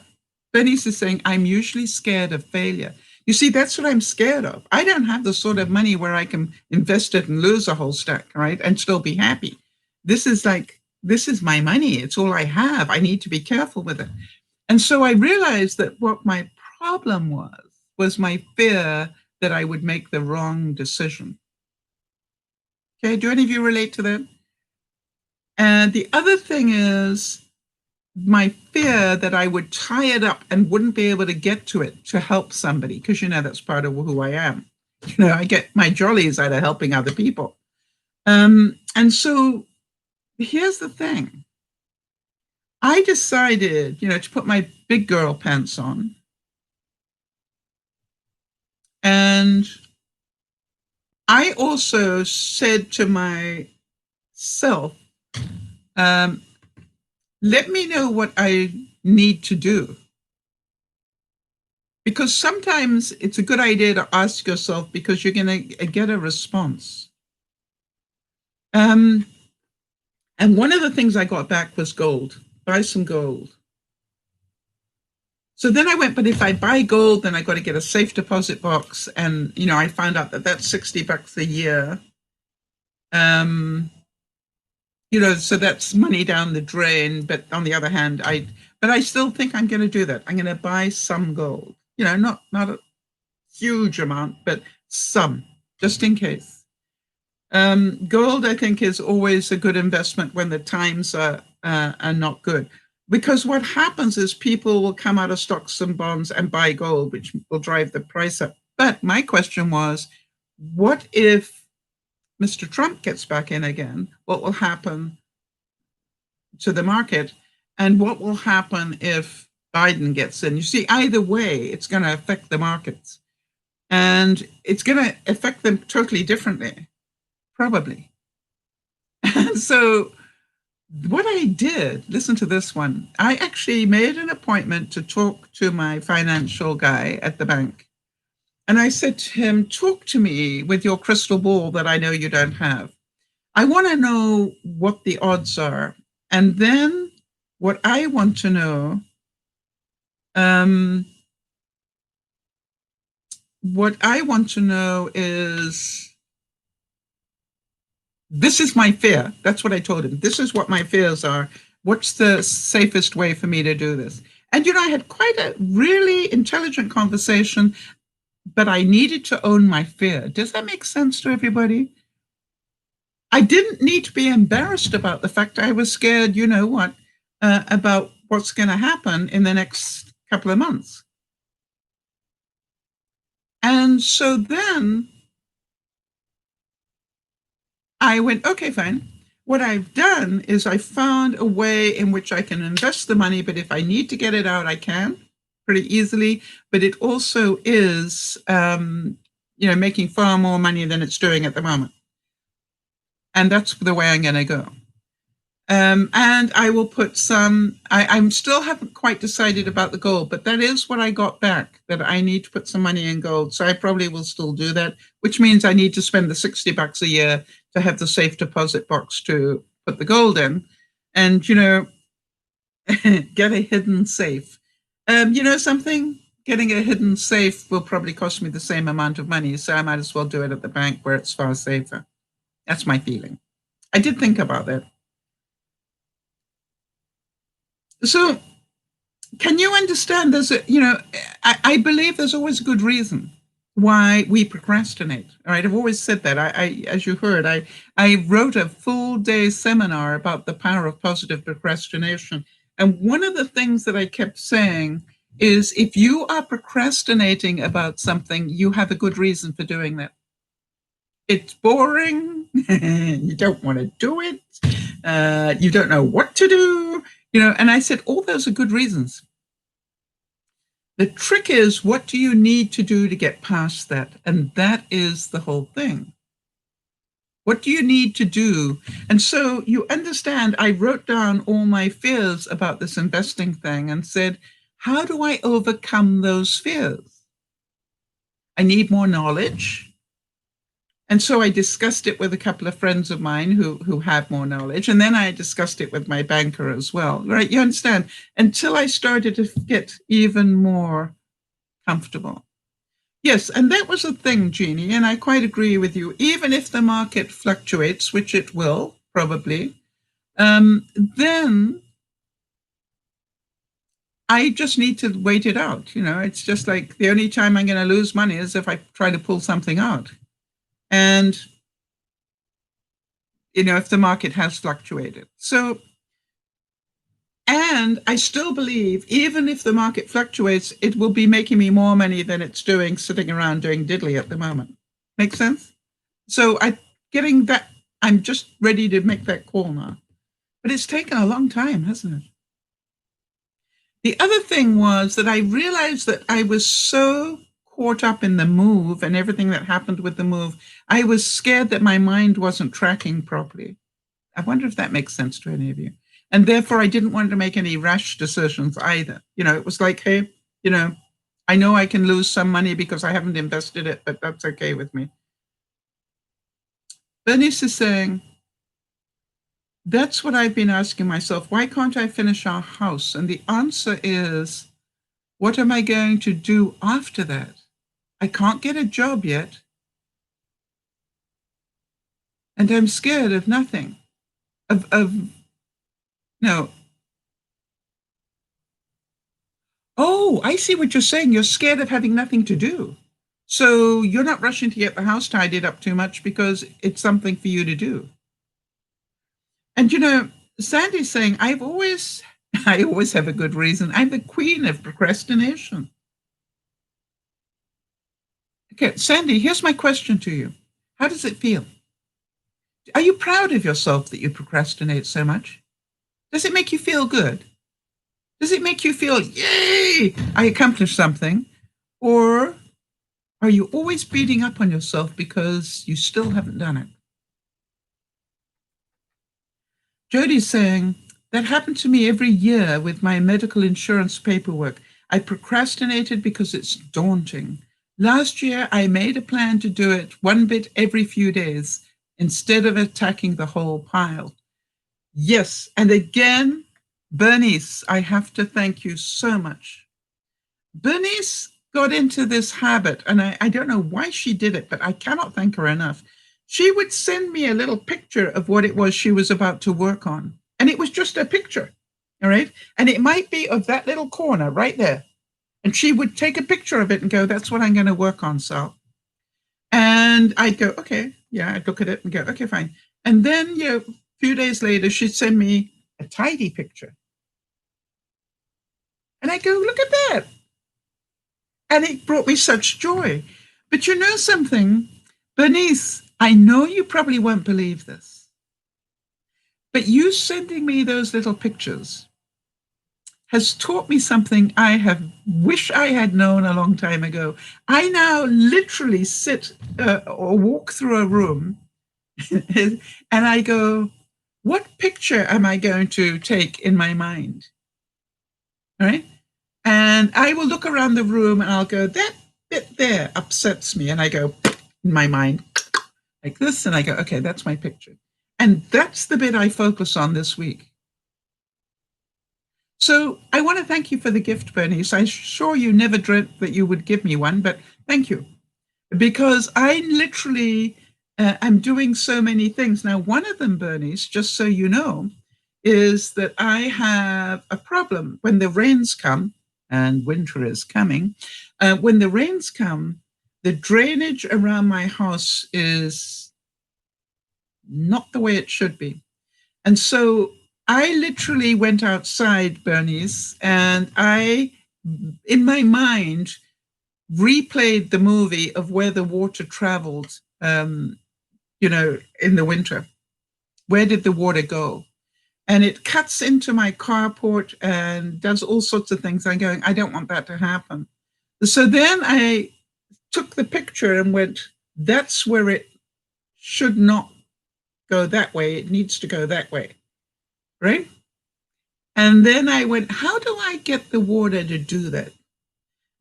Bernice is saying, I'm usually scared of failure. You see, that's what I'm scared of. I don't have the sort of money where I can invest it and lose a whole stack, right? And still be happy. This is my money. It's all I have. I need to be careful with it. And so I realized that what my problem was my fear that I would make the wrong decision. Okay, do any of you relate to that? And the other thing is my fear that I would tie it up and wouldn't be able to get to it to help somebody, because that's part of who I am. I get my jollies out of helping other people. And so here's the thing. I decided, to put my big girl pants on. And I also said to myself, let me know what I need to do. Because sometimes it's a good idea to ask yourself because you're going to get a response. And one of the things I got back was gold. Buy some gold. So then I went, but if I buy gold, then I got to get a safe deposit box. And, I found out that that's $60 a year. So that's money down the drain. But on the other hand, I still think I'm going to do that. I'm going to buy some gold, not a huge amount, but some, just in case. Gold, I think, is always a good investment when the times are not good. Because what happens is people will come out of stocks and bonds and buy gold, which will drive the price up. But my question was, what if Mr. Trump gets back in again? What will happen to the market? And what will happen if Biden gets in? You see, either way, it's going to affect the markets. And it's going to affect them totally differently, probably. And so what I did, listen to this one, I actually made an appointment to talk to my financial guy at the bank. And I said to him, talk to me with your crystal ball that I know you don't have. I want to know what the odds are. And then what I want to know, is, this is my fear. That's what I told him. This is what my fears are. What's the safest way for me to do this? And, I had quite a really intelligent conversation, but I needed to own my fear. Does that make sense to everybody? I didn't need to be embarrassed about the fact I was scared, about what's going to happen in the next couple of months. And so then I went, okay, fine. What I've done is I found a way in which I can invest the money, but if I need to get it out, I can pretty easily. But it also is, making far more money than it's doing at the moment. And that's the way I'm going to go. And I will put some, I'm still haven't quite decided about the gold, but that is what I got back, that I need to put some money in gold. So I probably will still do that, which means I need to spend the $60 a year to have the safe deposit box to put the gold in and, get a hidden safe. Something? Getting a hidden safe will probably cost me the same amount of money, so I might as well do it at the bank where it's far safer. That's my feeling. I did think about that. So can you understand there's I believe there's always a good reason why we procrastinate. All right. I've always said that. I as you heard, I wrote a full day seminar about the power of positive procrastination. And one of the things that I kept saying is if you are procrastinating about something, you have a good reason for doing that. It's boring. You don't want to do it. You don't know what to do. And I said, all those are good reasons. The trick is, what do you need to do to get past that? And that is the whole thing. What do you need to do? And so you understand, I wrote down all my fears about this investing thing and said, how do I overcome those fears? I need more knowledge. And so I discussed it with a couple of friends of mine who have more knowledge. And then I discussed it with my banker as well, right? You understand? Until I started to get even more comfortable. Yes, and that was the thing, Jeannie, and I quite agree with you. Even if the market fluctuates, which it will, probably, then I just need to wait it out. It's just like the only time I'm going to lose money is if I try to pull something out. And, if the market has fluctuated. So, and I still believe, even if the market fluctuates, it will be making me more money than it's doing sitting around doing diddly at the moment. Make sense? So I'm just ready to make that call now. But it's taken a long time, hasn't it? The other thing was that I realized that I was so caught up in the move and everything that happened with the move, I was scared that my mind wasn't tracking properly. I wonder if that makes sense to any of you. And therefore, I didn't want to make any rash decisions either. It was like, hey, I know I can lose some money because I haven't invested it, but that's okay with me. Bernice is saying, that's what I've been asking myself. Why can't I finish our house? And the answer is, what am I going to do after that? I can't get a job yet. And I'm scared of nothing. No. Oh, I see what you're saying. You're scared of having nothing to do. So you're not rushing to get the house tidied up too much because it's something for you to do. And Sandy's saying, I always have a good reason. I'm the queen of procrastination. Okay, Sandy, here's my question to you. How does it feel? Are you proud of yourself that you procrastinate so much? Does it make you feel good? Does it make you feel, yay, I accomplished something? Or are you always beating up on yourself because you still haven't done it? Jody's saying, that happened to me every year with my medical insurance paperwork. I procrastinated because it's daunting. Last year, I made a plan to do it one bit every few days. instead of attacking the whole pile. Yes, and again, Bernice, I have to thank you so much. Bernice got into this habit, and I don't know why she did it, but I cannot thank her enough. She would send me a little picture of what it was she was about to work on, and it was just a picture, all right? And it might be of that little corner right there. And she would take a picture of it and go, that's what I'm going to work on, Sal. And I'd go, okay, yeah, I'd look at it and go, okay, fine. And then, a few days later, she'd send me a tidy picture. And I go, look at that. And it brought me such joy. But you know something, Bernice, I know you probably won't believe this, but you sending me those little pictures has taught me something I have wish I had known a long time ago. I now literally sit or walk through a room and I go, what picture am I going to take in my mind? All right. And I will look around the room and I'll go, that bit there upsets me. And I go in my mind like this. And I go, okay, that's my picture. And that's the bit I focus on this week. So I want to thank you for the gift, Bernice. I'm sure you never dreamt that you would give me one, but thank you. Because I literally am doing so many things. Now, one of them, Bernice, just so you know, is that I have a problem when the rains come, and winter is coming. When the rains come, the drainage around my house is not the way it should be. And so I literally went outside, Bernice, and I, in my mind, replayed the movie of where the water traveled, in the winter. Where did the water go? And it cuts into my carport and does all sorts of things. I'm going, I don't want that to happen. So then I took the picture and went, that's where it should not go that way. It needs to go that way, right? And then I went, how do I get the water to do that?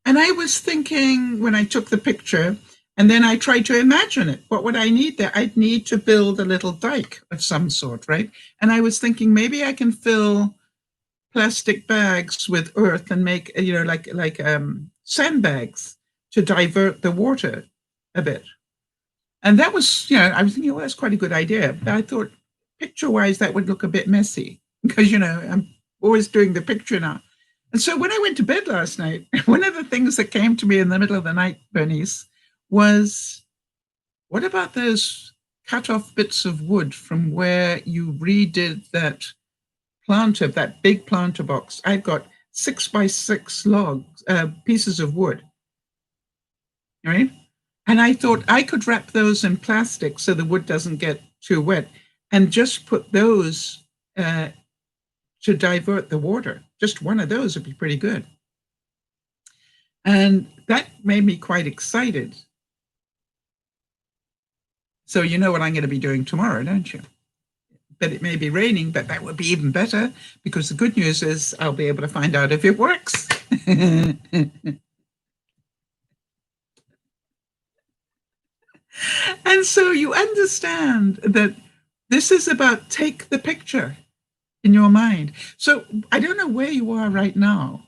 And I was thinking when I took the picture, and then I tried to imagine it. What would I need there? I'd need to build a little dike of some sort, right? And I was thinking maybe I can fill plastic bags with earth and make, like sandbags to divert the water a bit. And that was, I was thinking, well, that's quite a good idea. But I thought picture-wise, that would look a bit messy because, I'm always doing the picture now. And so when I went to bed last night, one of the things that came to me in the middle of the night, Bernice, was, what about those cut off bits of wood from where you redid that planter, that big planter box? I've got 6x6 logs, pieces of wood, right? And I thought I could wrap those in plastic so the wood doesn't get too wet and just put those to divert the water. Just one of those would be pretty good. And that made me quite excited. So you know what I'm going to be doing tomorrow, don't you? But it may be raining, but that would be even better because the good news is I'll be able to find out if it works. And so you understand that this is about take the picture in your mind. So I don't know where you are right now.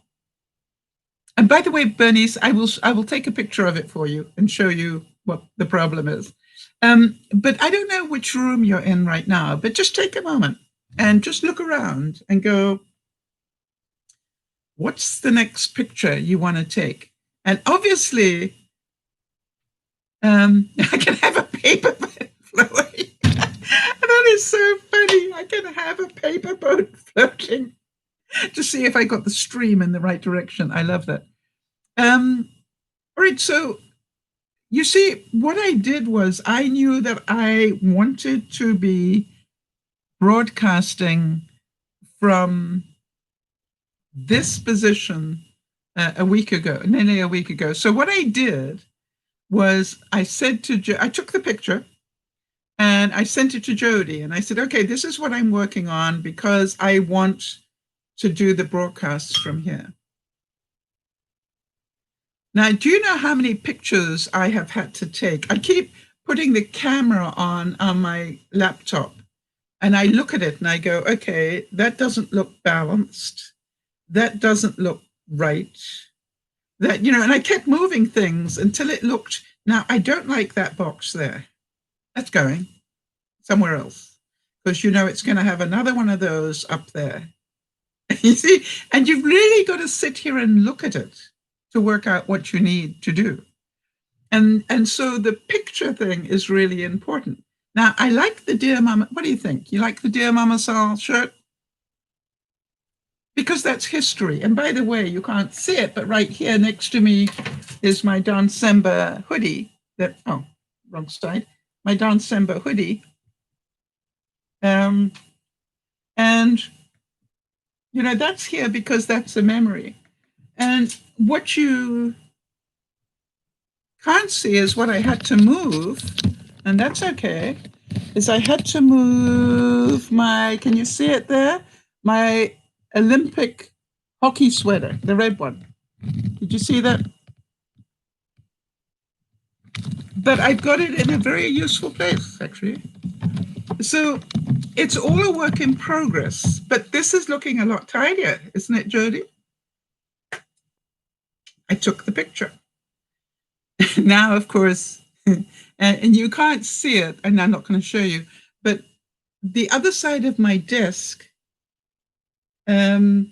And by the way, Bernice, I will take a picture of it for you and show you what the problem is. But I don't know which room you're in right now, but just take a moment and just look around and go, what's the next picture you want to take? And obviously, I can have a paper boat floating. That is so funny. I can have a paper boat floating to see if I got the stream in the right direction. I love that. All right, so you see, what I did was I knew that I wanted to be broadcasting from this position nearly a week ago. So what I did was I said I took the picture and I sent it to Jody and I said, okay, this is what I'm working on because I want to do the broadcasts from here. Now, do you know how many pictures I have had to take? I keep putting the camera on my laptop, and I look at it and I go, okay, that doesn't look balanced. That doesn't look right. That, and I kept moving things until it looked, now I don't like that box there. That's going somewhere else, because it's going to have another one of those up there. You see, and you've really got to sit here and look at it to work out what you need to do. And so the picture thing is really important. Now, I like the Dear Mama. What do you think? You like the DearMamaSal shirt? Because that's history. And by the way, you can't see it, but right here next to me is my December hoodie. Wrong side. My December hoodie. And that's here because that's a memory. And what you can't see is what I had to move, and that's okay, is I had to move can you see it there? My Olympic hockey sweater, the red one. Did you see that? But I've got it in a very useful place, actually. So it's all a work in progress, but this is looking a lot tidier, isn't it, Jody? I took the picture. Now, of course, and you can't see it, and I'm not going to show you, but the other side of my desk, the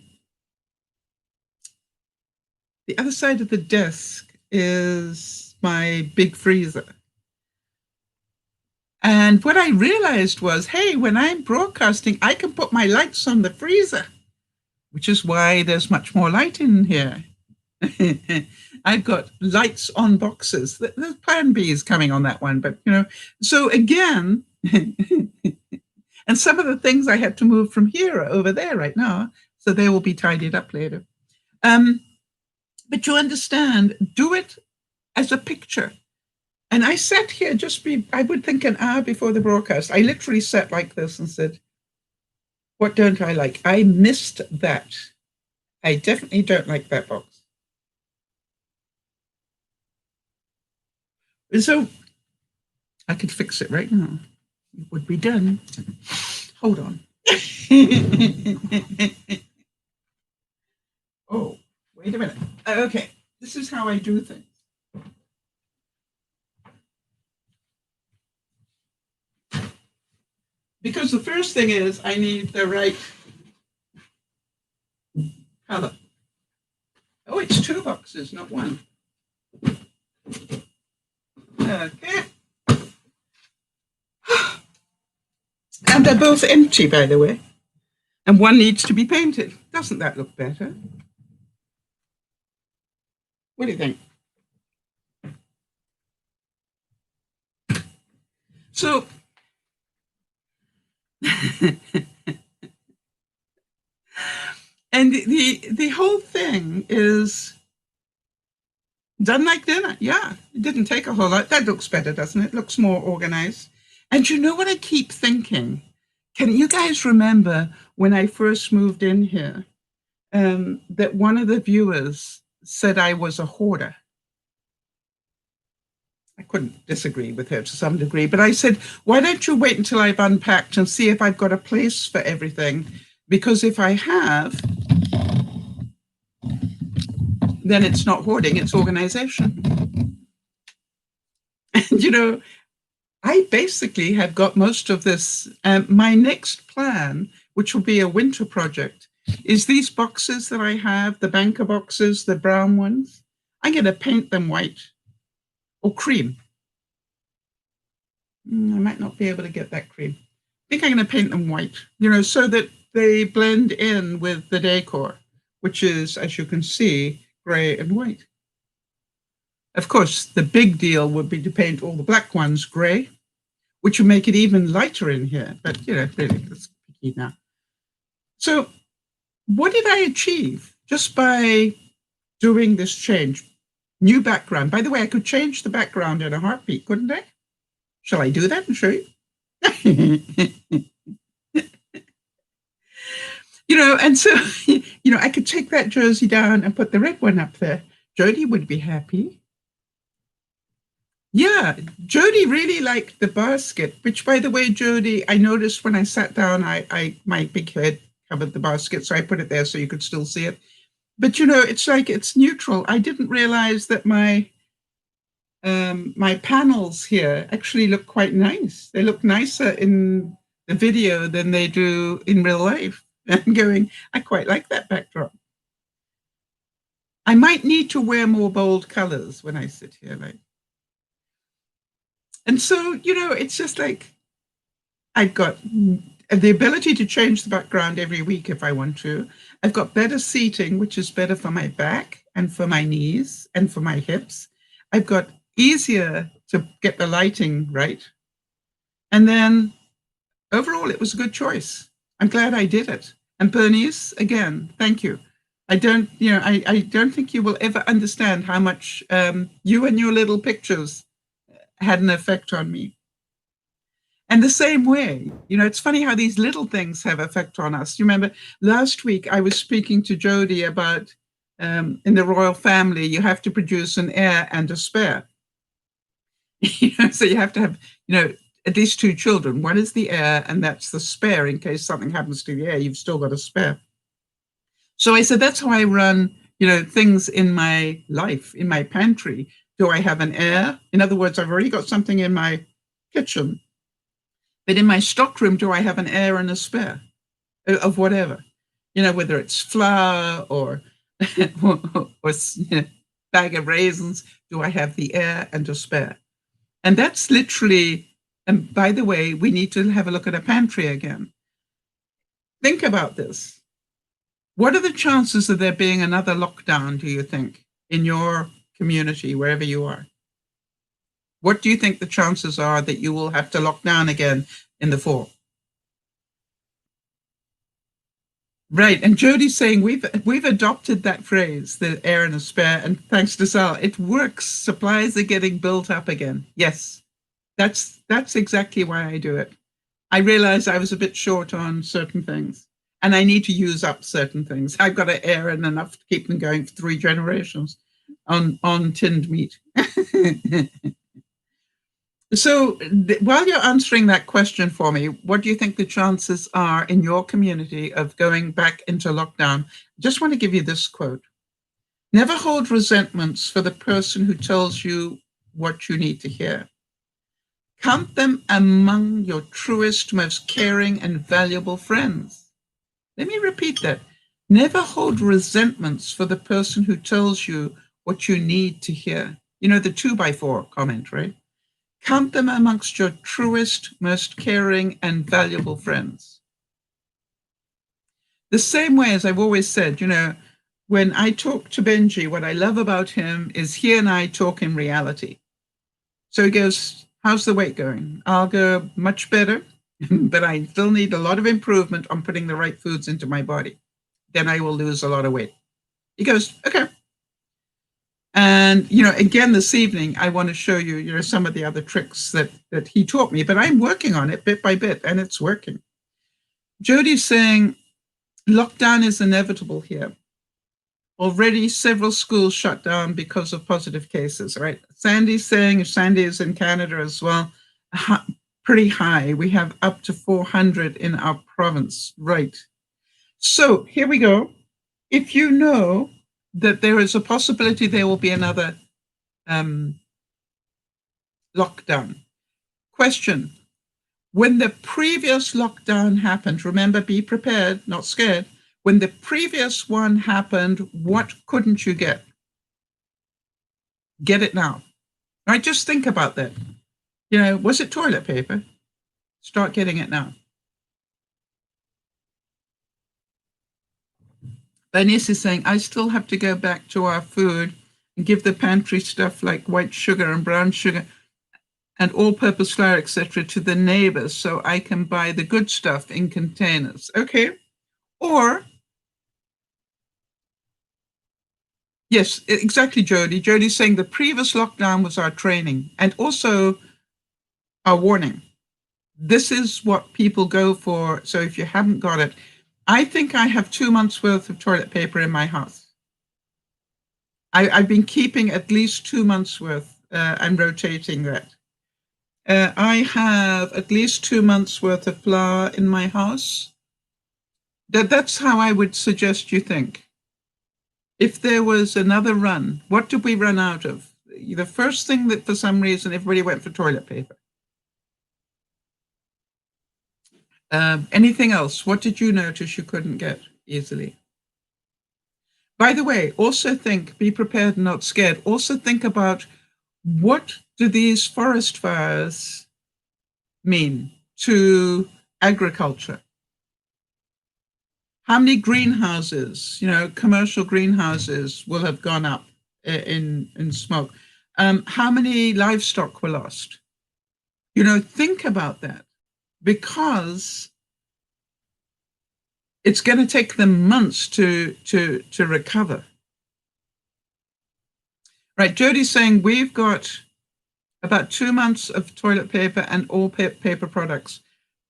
other side of the desk is my big freezer. And what I realized was, hey, when I'm broadcasting, I can put my lights on the freezer, which is why there's much more light in here. I've got lights on boxes. The plan B is coming on that one, but so again, and some of the things I had to move from here are over there right now, so they will be tidied up later. But you understand, do it as a picture. And I sat here I would think an hour before the broadcast. I literally sat like this and said, what don't I like? I missed that. I definitely don't like that box. So I could fix it right now. It would be done. Hold on. Oh, wait a minute. Okay, this is how I do things. Because the first thing is I need the right color. Oh, it's 2 boxes, not 1. Okay. And they're both empty, by the way. And one needs to be painted. Doesn't that look better? What do you think? So, and the whole thing is done like dinner. Yeah, it didn't take a whole lot. That looks better, doesn't it? Looks more organized. And you know what I keep thinking? Can you guys remember when I first moved in here, that one of the viewers said I was a hoarder? I couldn't disagree with her to some degree, but I said, why don't you wait until I've unpacked and see if I've got a place for everything? Because if I have, then it's not hoarding, it's organization. And I basically have got most of this. My next plan, which will be a winter project, is these boxes that I have, the banker boxes, the brown ones. I'm going to paint them white or cream. I might not be able to get that cream. I think I'm going to paint them white, so that they blend in with the decor, which is, as you can see, gray and white. Of course, the big deal would be to paint all the black ones gray, which would make it even lighter in here. But, really, that's picky now. So what did I achieve just by doing this change? New background. By the way, I could change the background in a heartbeat, couldn't I? Shall I do that and show you? And so, I could take that jersey down and put the red one up there. Jody would be happy. Yeah, Jody really liked the basket, which, by the way, Jody, I noticed when I sat down, my big head covered the basket, so I put it there so you could still see it. But, it's like it's neutral. I didn't realize that my panels here actually look quite nice. They look nicer in the video than they do in real life. I'm going, I quite like that backdrop. I might need to wear more bold colors when I sit here, like. And so, it's just like I've got the ability to change the background every week if I want to. I've got better seating, which is better for my back and for my knees and for my hips. I've got easier to get the lighting right. And then overall, it was a good choice. I'm glad I did it. And Bernice, again, thank you. I don't think you will ever understand how much you and your little pictures had an effect on me. And the same way, it's funny how these little things have effect on us. You remember last week I was speaking to Jody about in the royal family, you have to produce an heir and a spare. So you have to have, at least two children. One is the heir, and that's the spare in case something happens to the heir. You've still got a spare. So I said, that's how I run, things in my life, in my pantry. Do I have an heir? In other words, I've already got something in my kitchen. But in my stockroom, do I have an heir and a spare of whatever? Whether it's flour or bag of raisins, do I have the heir and a spare? And that's literally, and by the way, we need to have a look at a pantry again. Think about this. What are the chances of there being another lockdown, do you think, in your community, wherever you are? What do you think the chances are that you will have to lock down again in the fall? Right, and Jody's saying we've adopted that phrase, the heir and a spare, and thanks to Sal, it works. Supplies are getting built up again. Yes, that's exactly why I do it. I realized I was a bit short on certain things, and I need to use up certain things. I've got to air in enough to keep them going for 3 generations on tinned meat. So while you're answering that question for me, what do you think the chances are in your community of going back into lockdown? I just want to give you this quote. Never hold resentments for the person who tells you what you need to hear. Count them among your truest, most caring and valuable friends. Let me repeat that. Never hold resentments for the person who tells you what you need to hear. The 2x4 comment, right? Count them amongst your truest, most caring and valuable friends. The same way as I've always said, when I talk to Benji, what I love about him is he and I talk in reality. So he goes, how's the weight going? I'll go much better, but I still need a lot of improvement on putting the right foods into my body. Then I will lose a lot of weight. He goes, okay. And, again, this evening, I want to show you, some of the other tricks that he taught me, but I'm working on it bit by bit, and it's working. Jody's saying lockdown is inevitable here. Already several schools shut down because of positive cases, right? Sandy's saying, Sandy is in Canada as well, pretty high. We have up to 400 in our province, right? So here we go. If you know that there is a possibility there will be another lockdown. Question, when the previous lockdown happened, remember, be prepared, not scared. When the previous one happened, what couldn't you get? Get it now. All right, just think about that. Was it toilet paper? Start getting it now. Bernice is saying, I still have to go back to our food and give the pantry stuff like white sugar and brown sugar and all-purpose flour, etc., to the neighbors so I can buy the good stuff in containers. Okay. Or, yes, exactly, Jody. Jody's saying the previous lockdown was our training and also our warning. This is what people go for. So if you haven't got it, I think I have 2 months worth of toilet paper in my house. I've been keeping at least 2 months worth I'm rotating that. I have at least 2 months worth of flour in my house. That's how I would suggest you think. If there was another run, what did we run out of? The first thing that for some reason everybody went for toilet paper. Anything else? What did you notice you couldn't get easily? By the way, also think, be prepared and not scared. Also think about, what do these forest fires mean to agriculture? How many greenhouses, commercial greenhouses will have gone up in smoke? How many livestock were lost? Think about that, because it's going to take them months to recover. Right, Jody's saying we've got about 2 months of toilet paper and all paper products.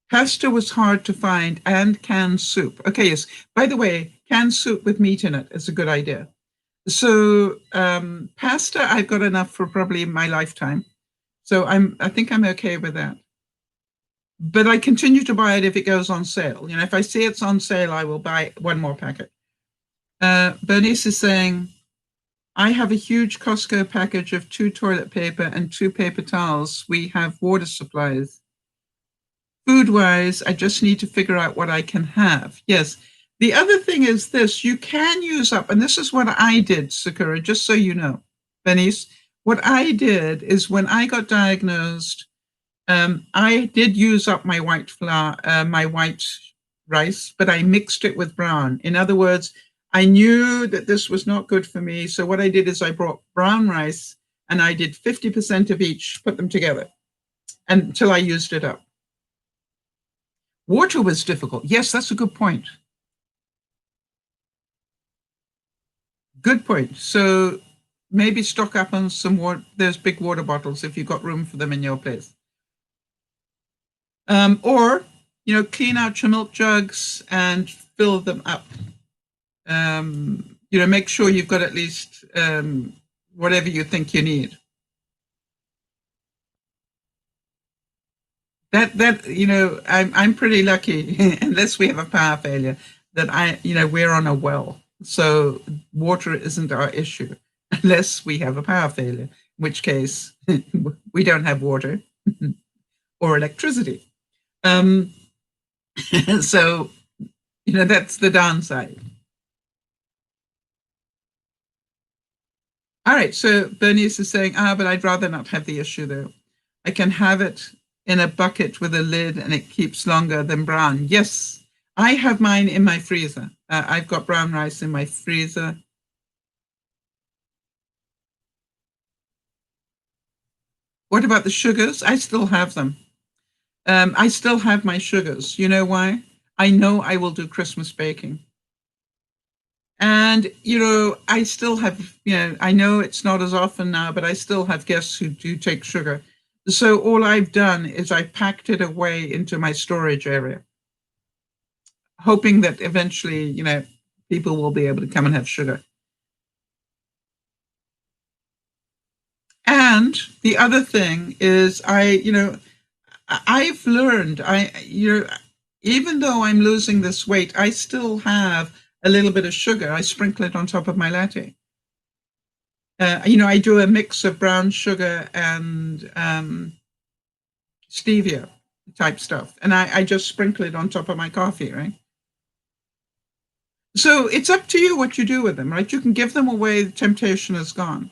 Pasta was hard to find, and canned soup. Okay, yes. By the way, canned soup with meat in it is a good idea. So pasta, I've got enough for probably my lifetime. So I think I'm okay with that. But I continue to buy it if it goes on sale. If I see it's on sale, I will buy one more packet. Bernice is saying, I have a huge Costco package of 2 toilet paper and 2 paper towels. We have water supplies. Food-wise, I just need to figure out what I can have. Yes. The other thing is this, you can use up, and this is what I did, Sakura, just so you know, Bernice, what I did is when I got diagnosed, I did use up my white flour, my white rice, but I mixed it with brown. In other words, I knew that this was not good for me. So what I did is I brought brown rice and I did 50% of each, put them together until I used it up. Water was difficult. Yes, that's a good point. Good point. So maybe stock up on some water. There's big water bottles if you've got room for them in your place. Or, clean out your milk jugs and fill them up. Make sure you've got at least whatever you think you need. I'm pretty lucky, unless we have a power failure, that we're on a well. So water isn't our issue unless we have a power failure, in which case we don't have water or electricity. So, that's the downside. All right, so Bernice is saying, but I'd rather not have the issue though. I can have it in a bucket with a lid and it keeps longer than brown. Yes, I have mine in my freezer. I've got brown rice in my freezer. What about the sugars? I still have them. I still have my sugars. You know why? I know I will do Christmas baking. And, I still have, I know it's not as often now, but I still have guests who do take sugar. So all I've done is I packed it away into my storage area, hoping that eventually, people will be able to come and have sugar. And the other thing is I've learned, even though I'm losing this weight, I still have a little bit of sugar. I sprinkle it on top of my latte. I do a mix of brown sugar and stevia type stuff. And I just sprinkle it on top of my coffee, right? So it's up to you what you do with them, right? You can give them away. The temptation is gone.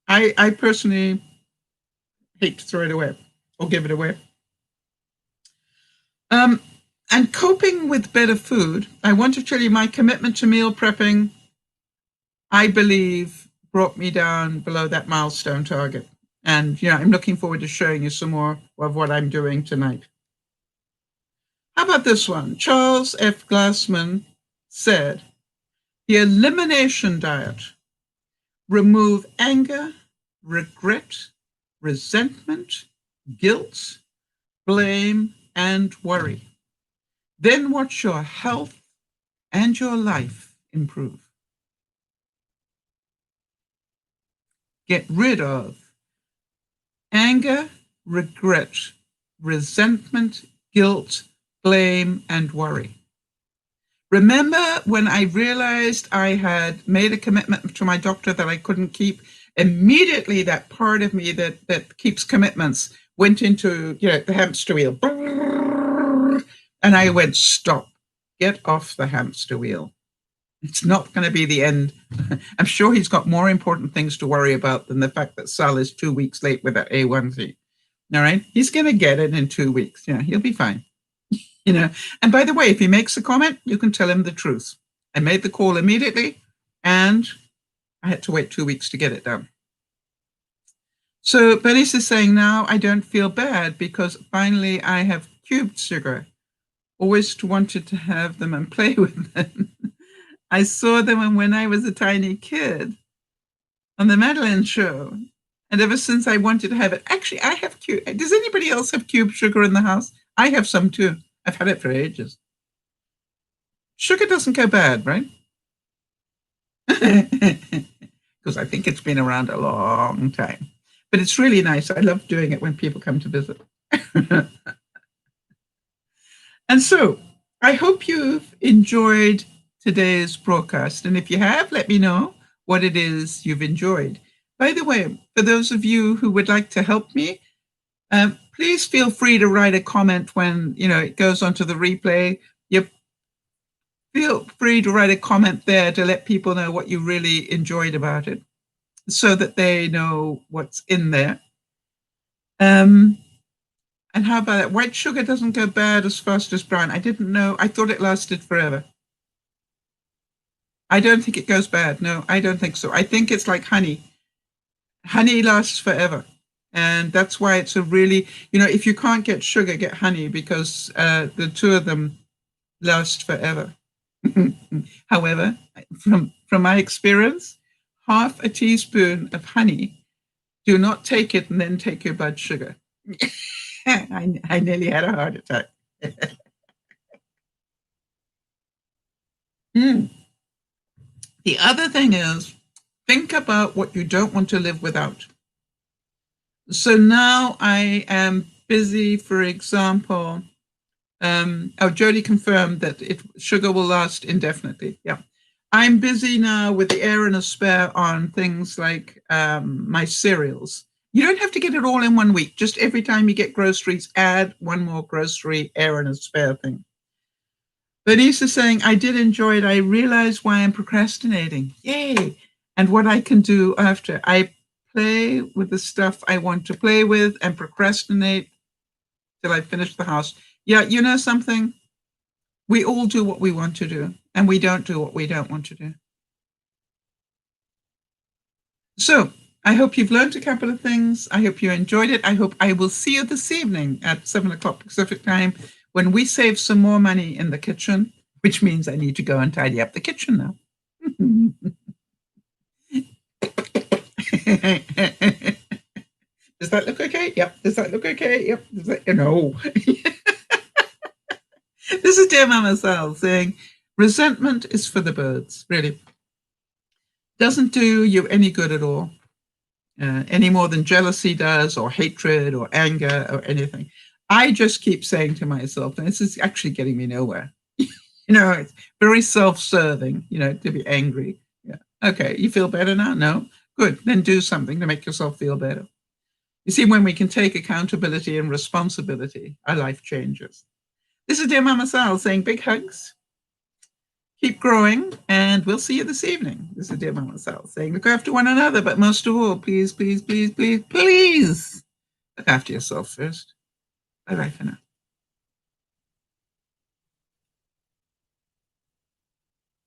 I personally hate to throw it away or give it away. And coping with better food, I want to tell you my commitment to meal prepping, I believe, brought me down below that milestone target. And, I'm looking forward to showing you some more of what I'm doing tonight. How about this one? Charles F. Glassman said, the elimination diet: remove anger, regret, resentment, guilt, blame, and worry. Then watch your health and your life improve. get rid of anger, regret, resentment, guilt, blame, and worry. Remember when I realized I had made a commitment to my doctor that I couldn't keep? Immediately, that part of me that keeps commitments went into the hamster wheel. And I went, stop, get off the hamster wheel. It's not going to be the end. I'm sure he's got more important things to worry about than the fact that Sal is 2 weeks late with that A1C. All right. He's going to get it in 2 weeks. Yeah, he'll be fine. And by the way, if he makes a comment, you can tell him the truth. I made the call immediately and I had to wait 2 weeks to get it done. So Bernice is saying, now I don't feel bad because finally I have cubed sugar. Always wanted to have them and play with them. I saw them when I was a tiny kid on the Madeline show. And ever since I wanted to have it. Actually, I have cube. Does anybody else have cube sugar in the house? I have some too. I've had it for ages. Sugar doesn't go bad, right? Because I think it's been around a long time. But it's really nice. I love doing it when people come to visit. And so I hope you've enjoyed today's broadcast. And if you have, let me know what it is you've enjoyed. By the way, for those of you who would like to help me, please feel free to write a comment when it goes onto the replay. You feel free to write a comment there to let people know what you really enjoyed about it, so that they know what's in there. And how about it? White sugar doesn't go bad as fast as brown. I didn't know. I thought it lasted forever. I don't think it goes bad. No, I don't think so. I think it's like honey. Honey lasts forever. And that's why it's a really, if you can't get sugar, get honey, because the two of them last forever. However, from my experience, half a teaspoon of honey, do not take it and then take your blood sugar. I nearly had a heart attack. The other thing is, think about what you don't want to live without. So now I am busy, for example, Jody confirmed that sugar will last indefinitely. Yeah. I'm busy now with the air and a spare on things like my cereals. You don't have to get it all in 1 week. Just every time you get groceries, add one more grocery air and a spare thing. Bernice is saying, I did enjoy it. I realize why I'm procrastinating. Yay. And what I can do after. I play with the stuff I want to play with and procrastinate till I finish the house. Yeah, you know something? We all do what we want to do, and we don't do what we don't want to do. So I hope you've learned a couple of things. I hope you enjoyed it. I hope I will see you this evening at 7 o'clock Pacific time when we save some more money in the kitchen, which means I need to go and tidy up the kitchen now. Does that look okay? Yep. Does that look okay? Yep. No. This is Dear Mama Sal saying, resentment is for the birds, really. Doesn't do you any good at all, any more than jealousy does, or hatred, or anger, or anything. I just keep saying to myself, and this is actually getting me nowhere, it's very self-serving, to be angry. Yeah. Okay, you feel better now? No? Good. Then do something to make yourself feel better. You see, when we can take accountability and responsibility, our life changes. This is Dear Mama Sal saying big hugs. Keep growing, and we'll see you this evening. This is Dear Mama Sal saying look after one another, but most of all, please, please, please, please, please look after yourself first. Bye-bye for now.